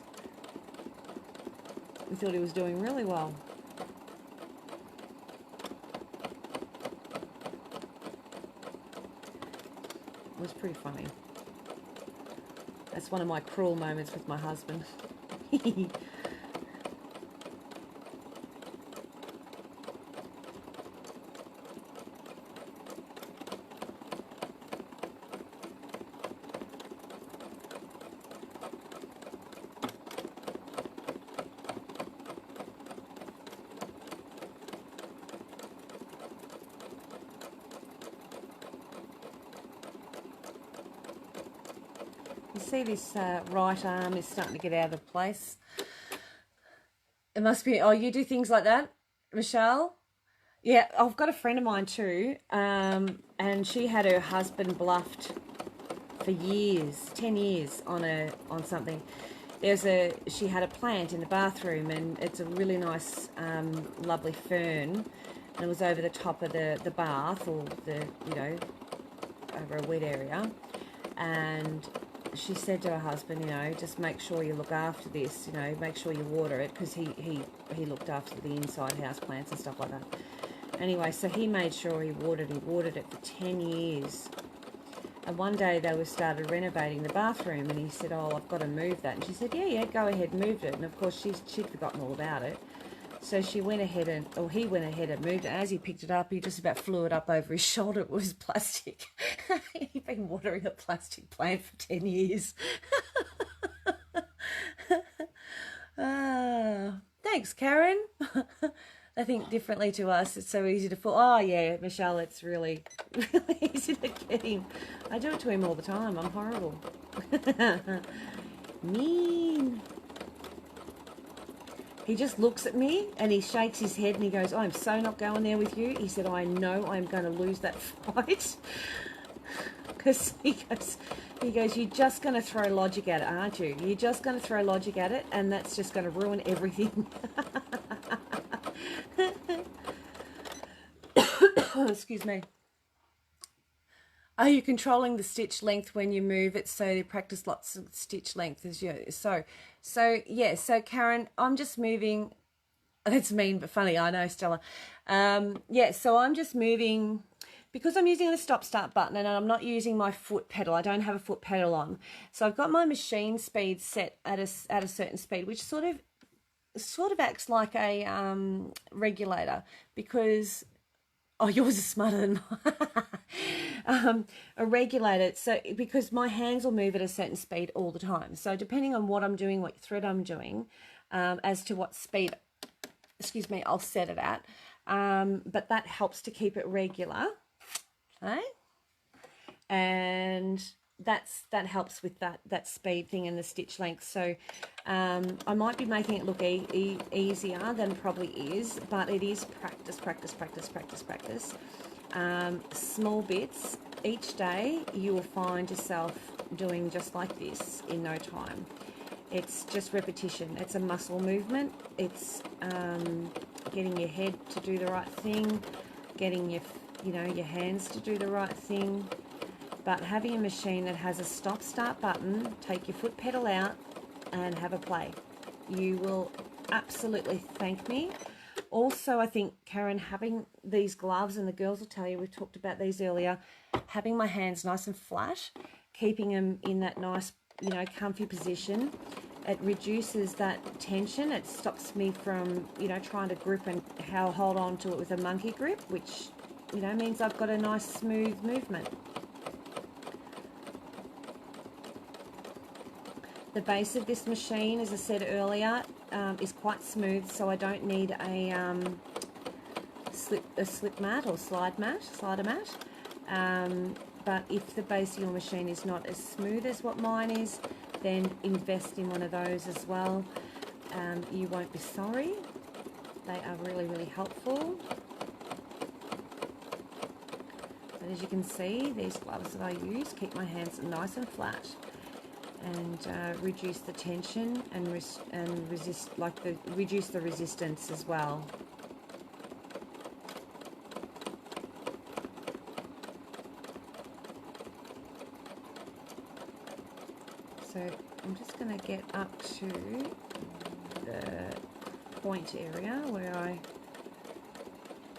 He thought he was doing really well. It was pretty funny. That's one of my cruel moments with my husband. You see this right arm is starting to get out of place. It must be, oh, you do things like that, Michelle? Yeah, I've got a friend of mine too, and she had her husband bluffed for years, 10 years on something. She had a plant in the bathroom, and it's a really nice, lovely fern, and it was over the top of the bath, or the, you know, over a wet area, and she said to her husband, you know, just make sure you look after this, you know, make sure you water it, because he looked after the inside house plants and stuff like that. Anyway, so he made sure he watered it for 10 years. And one day they started renovating the bathroom, and he said, oh, I've got to move that. And she said, yeah, go ahead, move it. And of course she'd forgotten all about it. So he went ahead and moved it. As he picked it up, he just about flew it up over his shoulder. It was plastic. He'd been watering a plastic plant for 10 years. Thanks, Karen. They think differently to us. It's so easy to fall. Oh, yeah, Michelle, it's really, really easy to get him. I do it to him all the time. I'm horrible. Mean. He just looks at me and he shakes his head and he goes, I'm so not going there with you. He said, I know I'm going to lose that fight. Because he goes, you're just going to throw logic at it, aren't you? You're just going to throw logic at it, and that's just going to ruin everything. Excuse me. Are you controlling the stitch length when you move it? So you practice lots of stitch length as you. So yeah. So Karen, I'm just moving. That's mean but funny. I know, Stella. Yeah. So I'm just moving because I'm using the stop-start button and I'm not using my foot pedal. I don't have a foot pedal on. So I've got my machine speed set at a certain speed, which sort of acts like a regulator, because oh, yours is smarter than mine. A regulator, so because my hands will move at a certain speed all the time. So depending on what I'm doing, what thread I'm doing, as to what speed, excuse me, I'll set it at. But that helps to keep it regular, okay? And that helps with that speed thing and the stitch length. So I might be making it look easier than it probably is, but it is practice. Small bits each day. You will find yourself doing just like this in no time. It's just repetition. It's a muscle movement. It's getting your head to do the right thing, getting your hands to do the right thing. But having a machine that has a stop-start button, take your foot pedal out and have a play. You will absolutely thank me. Also, I think, Karen, having these gloves, and the girls will tell you, we've talked about these earlier, having my hands nice and flat, keeping them in that nice, comfy position, it reduces that tension. It stops me from, trying to grip and hold on to it with a monkey grip, which, means I've got a nice smooth movement. The base of this machine, as I said earlier, is quite smooth, so I don't need a slip mat or slider mat. But if the base of your machine is not as smooth as what mine is, then invest in one of those as well. You won't be sorry. They are really, really helpful. But as you can see, these gloves that I use keep my hands nice and flat, and reduce the tension and reduce the resistance as well. So I'm just going to get up to the point area where I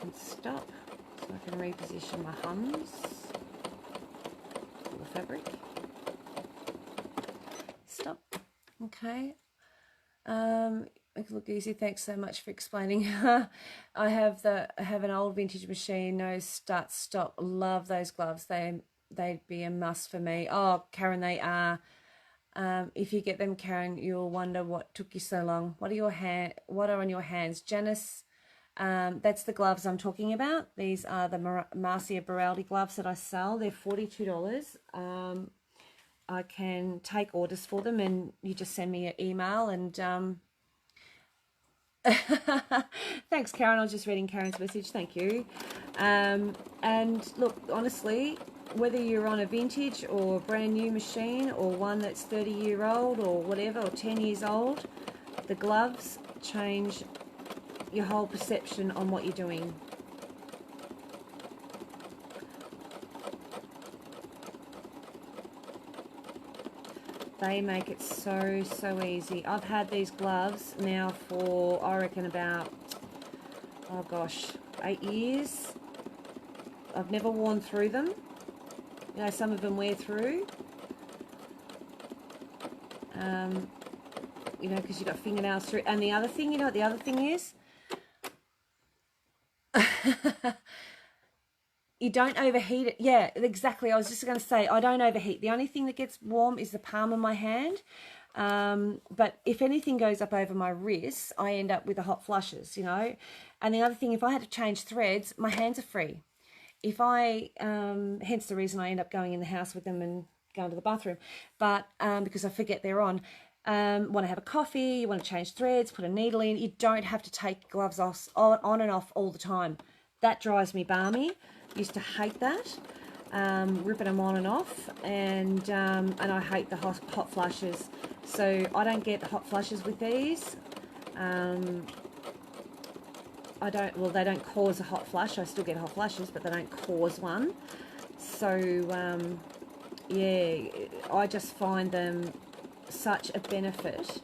can stop, so I can reposition my hums for the fabric. Stop. Okay. It look easy. Thanks so much for explaining. I have an old vintage machine, no start stop. Love those gloves. They'd be a must for me. Oh, Karen, they are. If you get them, Karen, you'll wonder what took you so long. What are on your hands? Janice, that's the gloves I'm talking about. These are the Marcia Baraldi gloves that I sell. They're $42. I can take orders for them, and you just send me an email. And thanks, Karen. I was just reading Karen's message. Thank you. And look, honestly, whether you're on a vintage or brand new machine, or one that's 30-year-old or whatever, or 10 years old, the gloves change your whole perception on what you're doing. They make it so easy. I've had these gloves now for, I reckon, about, oh gosh, 8 years. I've never worn through them. You know, some of them wear through. You know, because you've got fingernails through. And the other thing, you know what the other thing is? You don't overheat it. Yeah, exactly. I was just going to say, I don't overheat. The only thing that gets warm is the palm of my hand. But if anything goes up over my wrists, I end up with the hot flushes, you know. And the other thing, if I had to change threads, my hands are free. If I, hence the reason I end up going in the house with them and going to the bathroom, but because I forget they're on. Want to have a coffee, you want to change threads, put a needle in, you don't have to take gloves off, on and off all the time. That drives me balmy. Used to hate that, ripping them on and off, and I hate the hot flushes. So I don't get hot flushes with these. I don't, well, they don't cause a hot flush. I still get hot flushes, but they don't cause one. So yeah, I just find them such a benefit,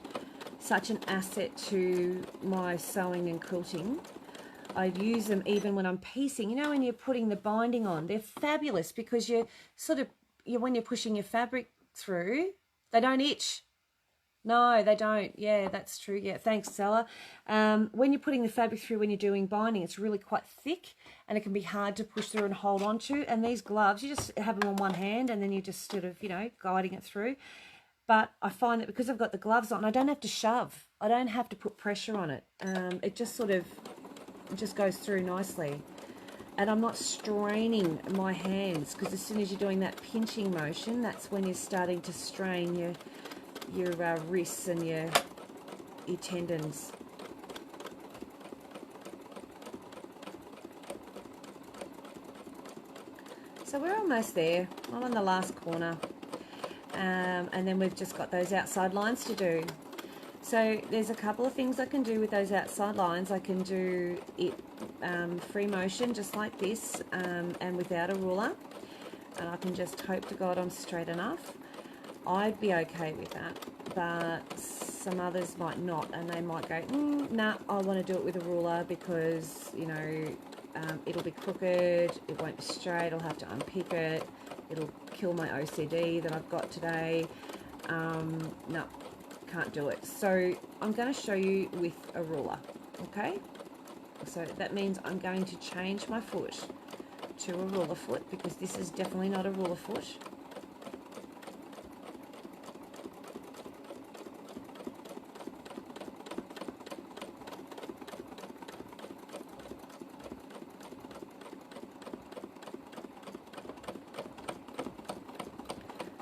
such an asset to my sewing and quilting. I use them even when I'm piecing. You know, when you're putting the binding on, they're fabulous because you're sort of, when you're pushing your fabric through, they don't itch. No, they don't. Yeah, that's true. Yeah, thanks, Stella. When you're putting the fabric through, when you're doing binding, it's really quite thick and it can be hard to push through and hold on to. And these gloves, you just have them on one hand and then you just sort of, you know, guiding it through. But I find that because I've got the gloves on, I don't have to shove. I don't have to put pressure on it. It just sort of just goes through nicely. And I'm not straining my hands, because as soon as you're doing that pinching motion, that's when you're starting to strain your wrists and your tendons. So we're almost there. I'm on the last corner. And then we've just got those outside lines to do. So there's a couple of things I can do with those outside lines. I can do it free motion, just like this, and without a ruler. And I can just hope to God I'm straight enough. I'd be okay with that, but some others might not, and they might go, nah, I want to do it with a ruler because, you know, it'll be crooked, it won't be straight, I'll have to unpick it, it'll kill my OCD that I've got today. No, can't do it. So I'm going to show you with a ruler, okay? So that means I'm going to change my foot to a ruler foot, because this is definitely not a ruler foot.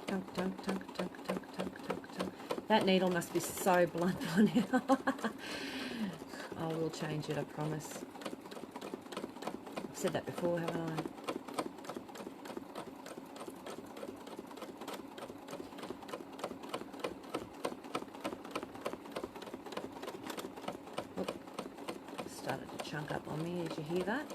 Tunk, tunk, tunk, tunk, tunk, tunk, tunk, tunk. That needle must be so blunt by now. I will change it, I promise. I've said that before, haven't I? Oop. Started to chunk up on me, did you hear that?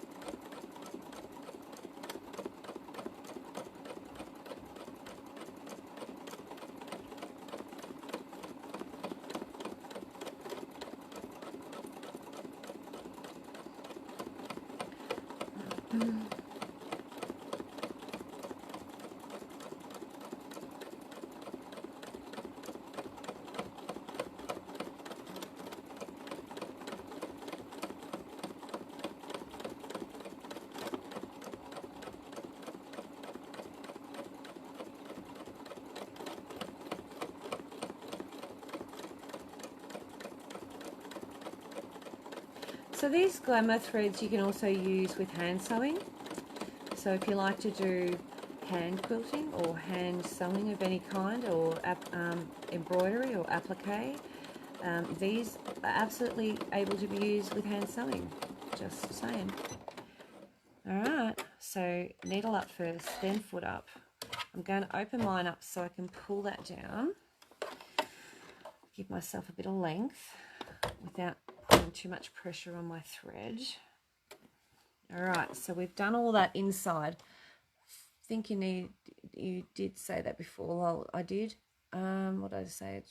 So these glamour threads you can also use with hand sewing. So if you like to do hand quilting or hand sewing of any kind, or embroidery or applique, these are absolutely able to be used with hand sewing, just saying. Alright, so needle up first, then foot up. I'm going to open mine up so I can pull that down, give myself a bit of length without putting too much pressure on my thread. Alright, so we've done all that inside. I think you did say that before. Well, I did. what did I say?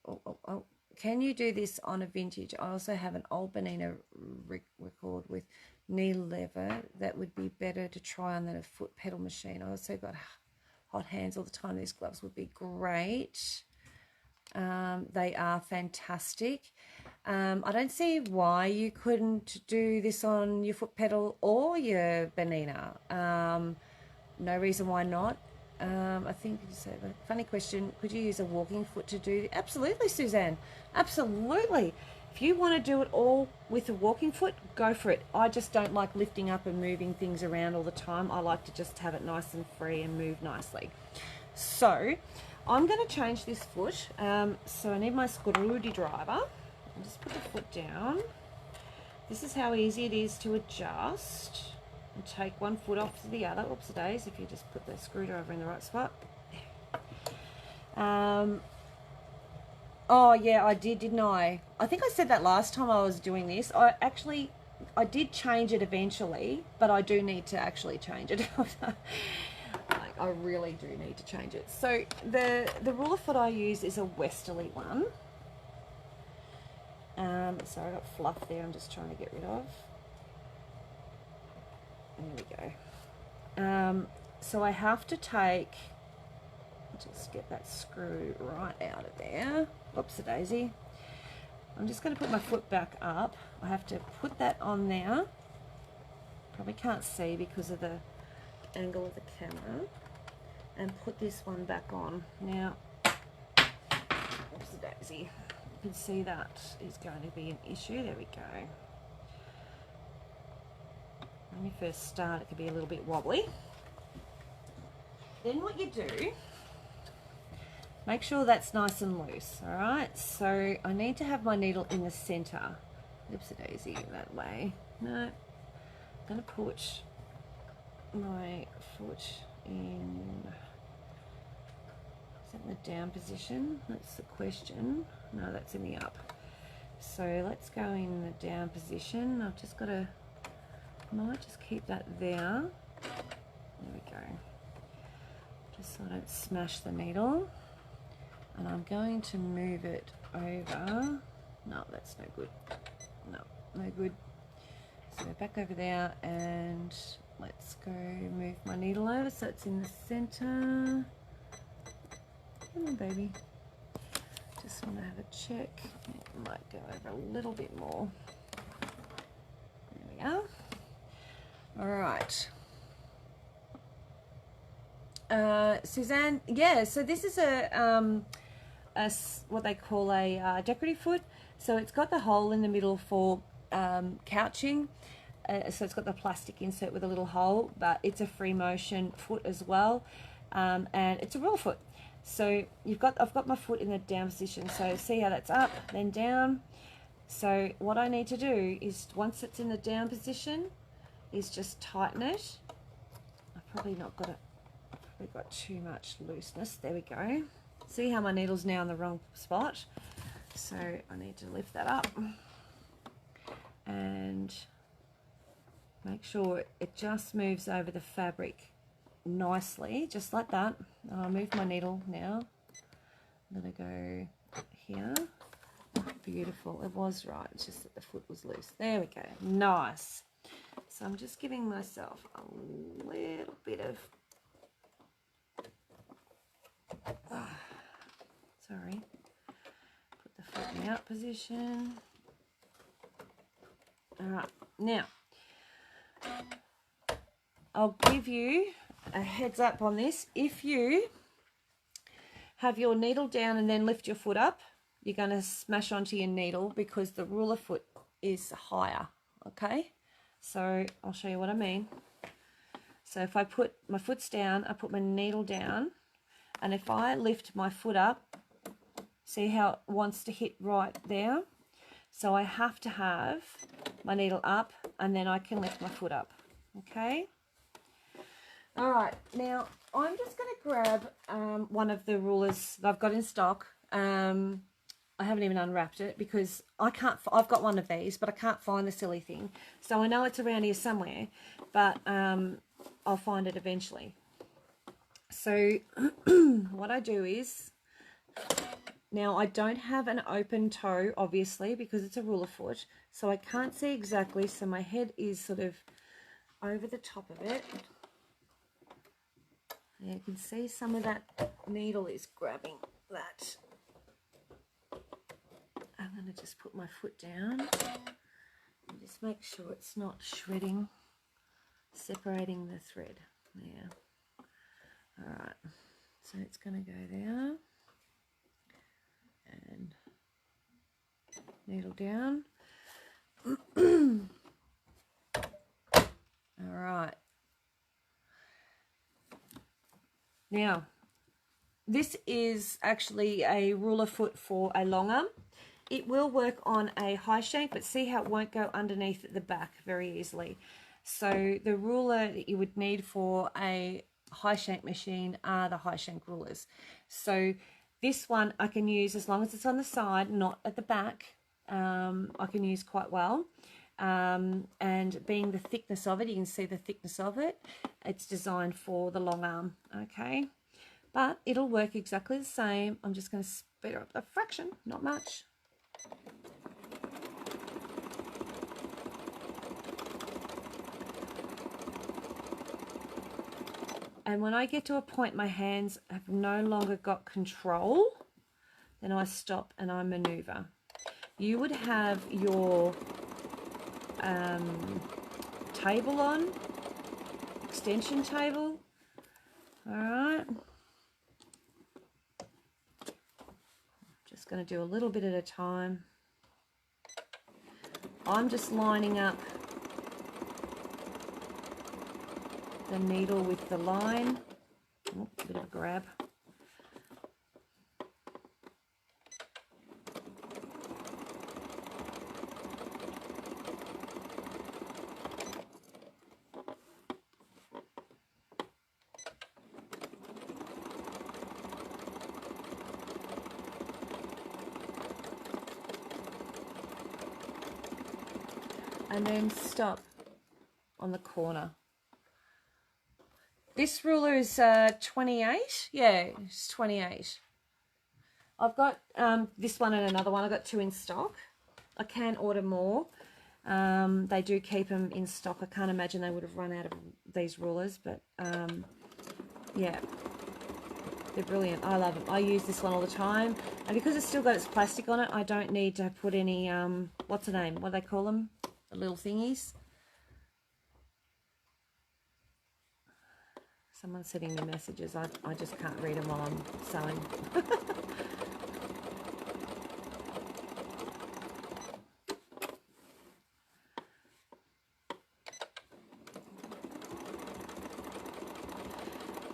Oh, can you do this on a vintage? I also have an old Bernina record with needle lever that would be better to try on than a foot pedal machine. I also got hot hands all the time. These gloves would be great. They are fantastic. I don't see why you couldn't do this on your foot pedal or your Bernina. No reason why not. I think you said a funny question. Could you use a walking foot to do? Absolutely, Suzanne. Absolutely. If you want to do it all with a walking foot, go for it. I just don't like lifting up and moving things around all the time. I like to just have it nice and free and move nicely. So I'm going to change this foot. So I need my screwdriver. I'll just put the foot down. This is how easy it is to adjust. And take one foot off to the other. Oops, days, if you just put the screwdriver in the right spot. Oh yeah, I did, didn't I? I think I said that last time I was doing this. I did change it eventually, but I do need to actually change it. Like, I really do need to change it. So the ruler foot I use is a westerly one. Sorry, I got fluff there. I'm just trying to get rid of. There we go. So I have to just get that screw right out of there. Oops, a daisy. I'm just going to put my foot back up. I have to put that on there. Probably can't see because of the angle of the camera. And put this one back on. Now, oops, a daisy. You can see that is going to be an issue. There we go. When you first start, it can be a little bit wobbly. Then what you do, make sure that's nice and loose, all right? So I need to have my needle in the center. Oops, a daisy, that way. No, I'm going to put my foot in, is that in the down position? That's the question. No, that's in the up. So let's go in the down position. I've just got to, might just keep that there. There we go. Just so I don't smash the needle. And I'm going to move it over. No, that's no good. No, no good. So back over there, and let's go move my needle over so it's in the center. Come on, baby. Just want to have a check. It might go over a little bit more. There we are. All right. Suzanne, yeah, so this is a what they call a decorative foot. So it's got the hole in the middle for couching. So it's got the plastic insert with a little hole, but it's a free motion foot as well. And it's a ruler foot. So I've got my foot in the down position. So see how that's up, then down. So what I need to do is, once it's in the down position, is just tighten it. I've probably got too much looseness. There we go. See how my needle's now in the wrong spot? So I need to lift that up and make sure it just moves over the fabric nicely, just like that. I'll move my needle now. I'm going to go here. Beautiful. It was right. It's just that the foot was loose. There we go. Nice. So I'm just giving myself a little bit of, sorry, put the foot in the out position. All right, now I'll give you a heads up on this. If you have your needle down and then lift your foot up, you're going to smash onto your needle because the ruler foot is higher, okay? So I'll show you what I mean. So if I put my foot's down, I put my needle down, and if I lift my foot up, see how it wants to hit right there? So I have to have my needle up, and then I can lift my foot up, okay? All right, now I'm just going to grab one of the rulers that I've got in stock. I haven't even unwrapped it because I've got one of these, but I can't find the silly thing. So I know it's around here somewhere, but I'll find it eventually. So what I do is Now I don't have an open toe, obviously, because it's a ruler foot, so I can't see exactly, so my head is sort of over the top of it. And you can see some of that needle is grabbing that. I'm going to just put my foot down and just make sure it's not shredding, separating the thread. There. All right, so it's going to go there and needle down. All right. Now, this is actually a ruler foot for a long arm. It will work on a high shank, but see how it won't go underneath at the back very easily. So the ruler that you would need for a high shank machine are the high shank rulers. So this one I can use as long as it's on the side, not at the back. I can use quite well. And being the thickness of it, you can see the thickness of it. It's designed for the long arm, okay? But it'll work exactly the same. I'm just going to speed up a fraction, not much. And when I get to a point my hands have no longer got control, then I stop and I maneuver. You would have your table on, extension table, all right. Just going to do a little bit at a time. I'm just lining up the needle with the line. Oh, a bit of a grab. And then stop on the corner. This ruler is 28. Yeah, it's 28. I've got this one and another one. I've got two in stock. I can order more. They do keep them in stock. I can't imagine they would have run out of these rulers, but yeah, they're brilliant. I love them. I use this one all the time. And because it's still got its plastic on it, I don't need to put any, what's the name? What do they call them? The little thingies. Someone's sending me messages. I just can't read them while I'm sewing.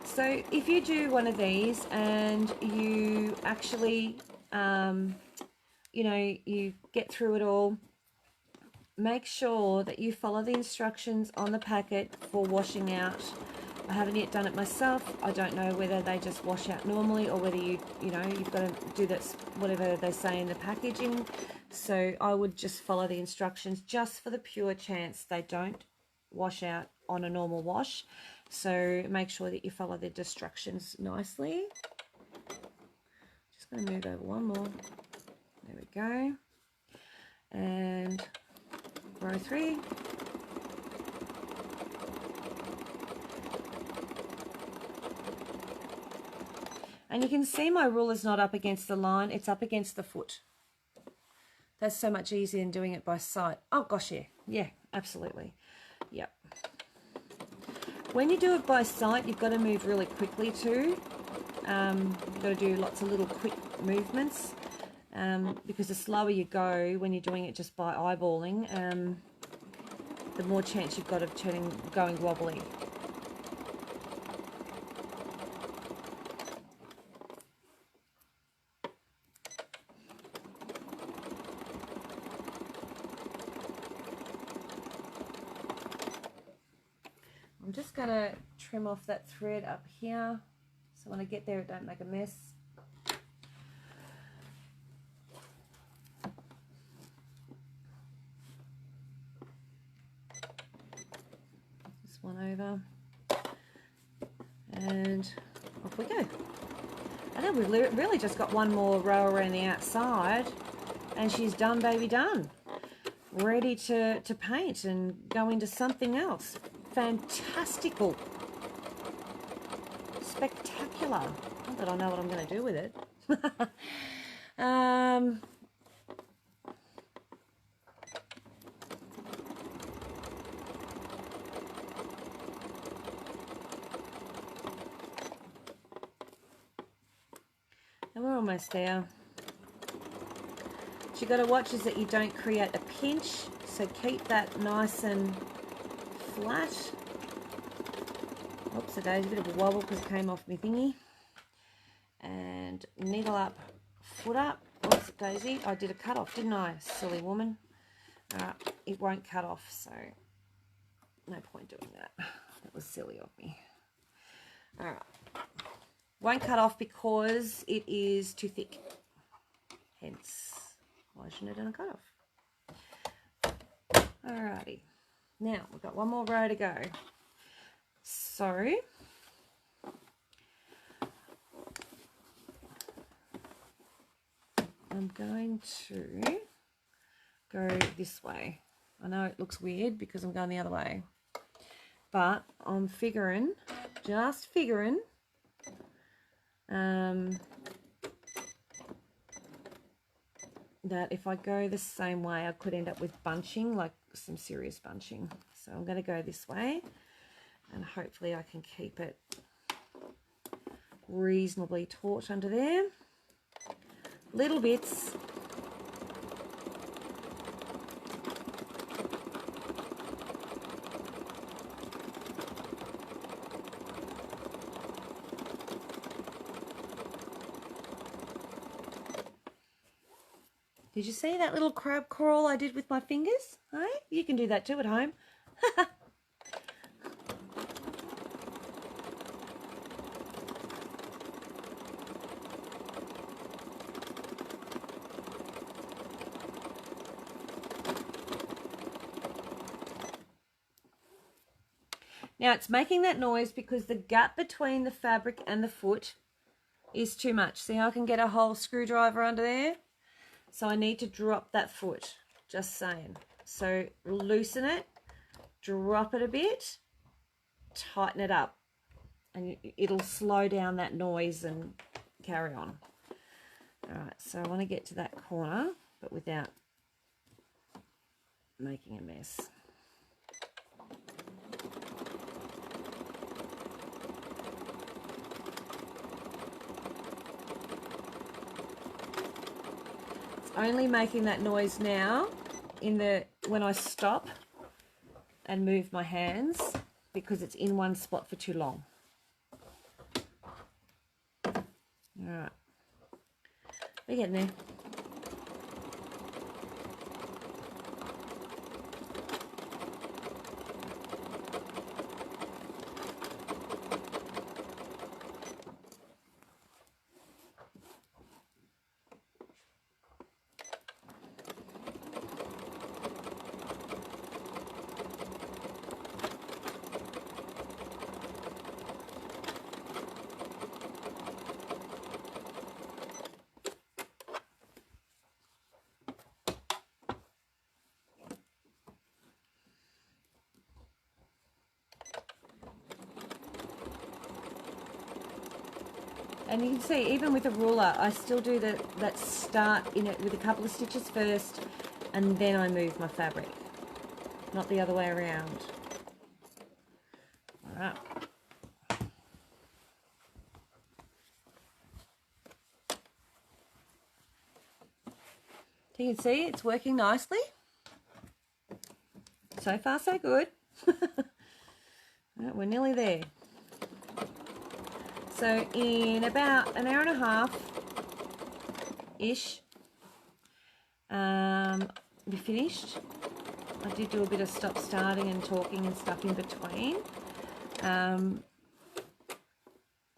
So if you do one of these and you actually, you know, you get through it all, make sure that you follow the instructions on the packet for washing out. I haven't yet done it myself. I don't know whether they just wash out normally or whether you know, you've got to do that, whatever they say in the packaging. So I would just follow the instructions just for the pure chance they don't wash out on a normal wash. So make sure that you follow the instructions nicely. Just going to move over one more. There we go. And row 3. And you can see my ruler's not up against the line, it's up against the foot. That's so much easier than doing it by sight. Oh gosh, yeah, absolutely. Yep. When you do it by sight, you've got to move really quickly too. You've got to do lots of little quick movements, because the slower you go when you're doing it just by eyeballing, the more chance you've got of going wobbly. I'm just going to trim off that thread up here so when I get there it don't make a mess. This one over and off we go. And then now we've really just got one more row around the outside and she's done, baby, done. Ready to paint and go into something else. Fantastical. Spectacular. Not that I know what I'm going to do with it. And we're almost there. What you got to watch is that you don't create a pinch, so keep that nice and flat. Oops, a daisy, a bit of a wobble because it came off my thingy. And needle up, foot up. Oops, daisy, I did a cut off, didn't I? Silly woman. It won't cut off, so no point doing that. That was silly of me. Alright. Won't cut off because it is too thick. Hence, why shouldn't it have done a cut off? Alrighty. Now, we've got one more row to go. So, I'm going to go this way. I know it looks weird because I'm going the other way. But I'm figuring, just figuring, that if I go the same way, I could end up with bunching, like some serious bunching. So I'm going to go this way, and hopefully I can keep it reasonably taut under there. Little bits. Did you see that little crab crawl I did with my fingers? Hey? You can do that too at home. Now it's making that noise because the gap between the fabric and the foot is too much. See how I can get a whole screwdriver under there? So I need to drop that foot, just saying. So loosen it, drop it a bit, tighten it up, and it'll slow down that noise and carry on. All right, so I want to get to that corner, but without making a mess. Only making that noise now when I stop and move my hands because it's in one spot for too long. All right, we're getting there. And you can see, even with a ruler, I still do that start in it with a couple of stitches first, and then I move my fabric, not the other way around. All right. So you can see it's working nicely. So far, so good. Right, we're nearly there. So in about an hour and a half-ish, we finished. I did do a bit of stop-starting and talking and stuff in between. And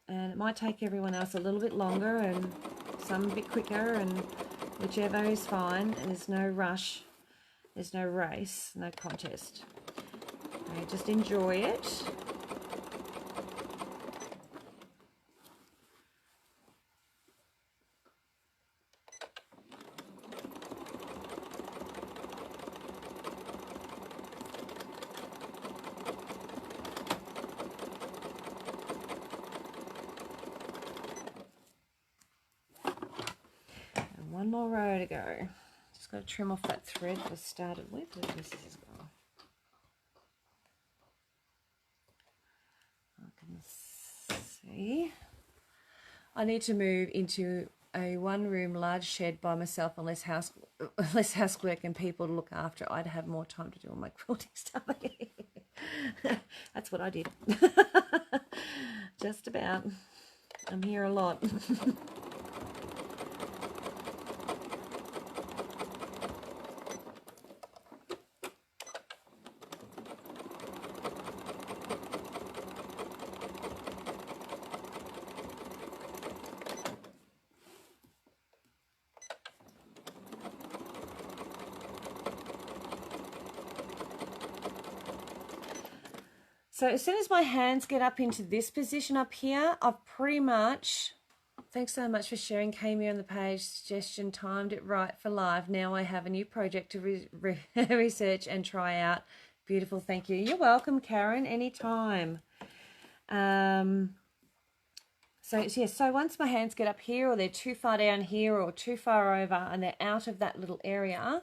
it might take everyone else a little bit longer and some a bit quicker, and whichever is fine. And there's no rush, there's no race, no contest. Okay, just enjoy it. one more row to go. Just got to trim off that thread that I started with. Where's my scissors go? I can see. I need to move into a one-room large shed by myself and less housework and people to look after. I'd have more time to do all my quilting stuff. That's what I did. Just about. I'm here a lot. So as soon as my hands get up into this position up here, I've pretty much, thanks so much for sharing, came here on the page, suggestion, timed it right for live. Now I have a new project to research and try out. Beautiful, thank you. You're welcome, Karen, anytime. So once my hands get up here, or they're too far down here or too far over and they're out of that little area,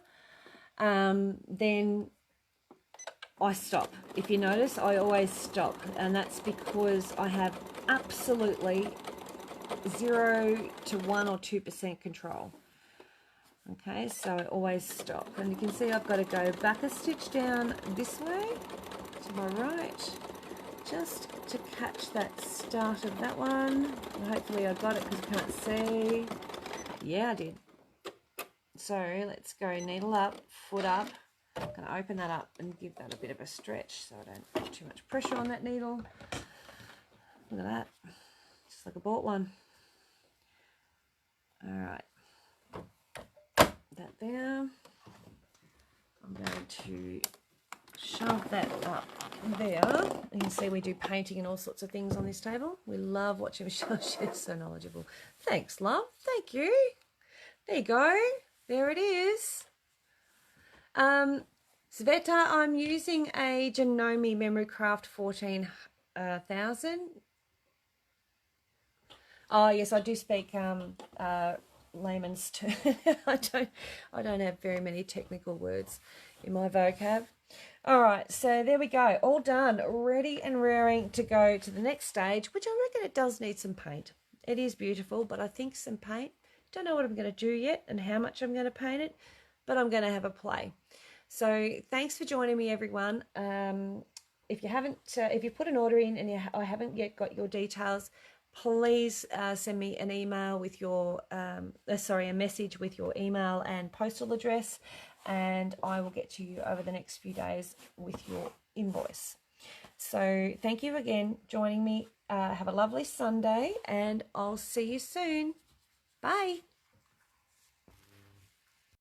then I stop. If you notice, I always stop, and that's because I have absolutely 0 to 1 or 2% control. Okay, so I always stop, and you can see I've got to go back a stitch down this way to my right, just to catch that start of that one. And hopefully I got it because I can't see. Yeah, I did. So let's go needle up, foot up. I'm going to open that up and give that a bit of a stretch so I don't put too much pressure on that needle. Look at that, just like I bought one. All right, that there. I'm going to shove that up there. You can see we do painting and all sorts of things on this table. We love watching Michelle. She's so knowledgeable. Thanks, love. Thank you. There you go. There it is. Sveta, I'm using a Janome Memory Craft 14,000. Oh yes, I do speak layman's terms. I don't have very many technical words in my vocab. All right, so there we go, all done, ready and raring to go to the next stage, which I reckon it does need some paint. It is beautiful, but I think some paint. Don't know what I'm going to do yet and how much I'm going to paint it, but I'm going to have a play. So thanks for joining me, everyone. If you haven't, if you put an order in and I haven't yet got your details, please send me an email with your, a message with your email and postal address, and I will get to you over the next few days with your invoice. So thank you again joining me. Have a lovely Sunday, and I'll see you soon. Bye.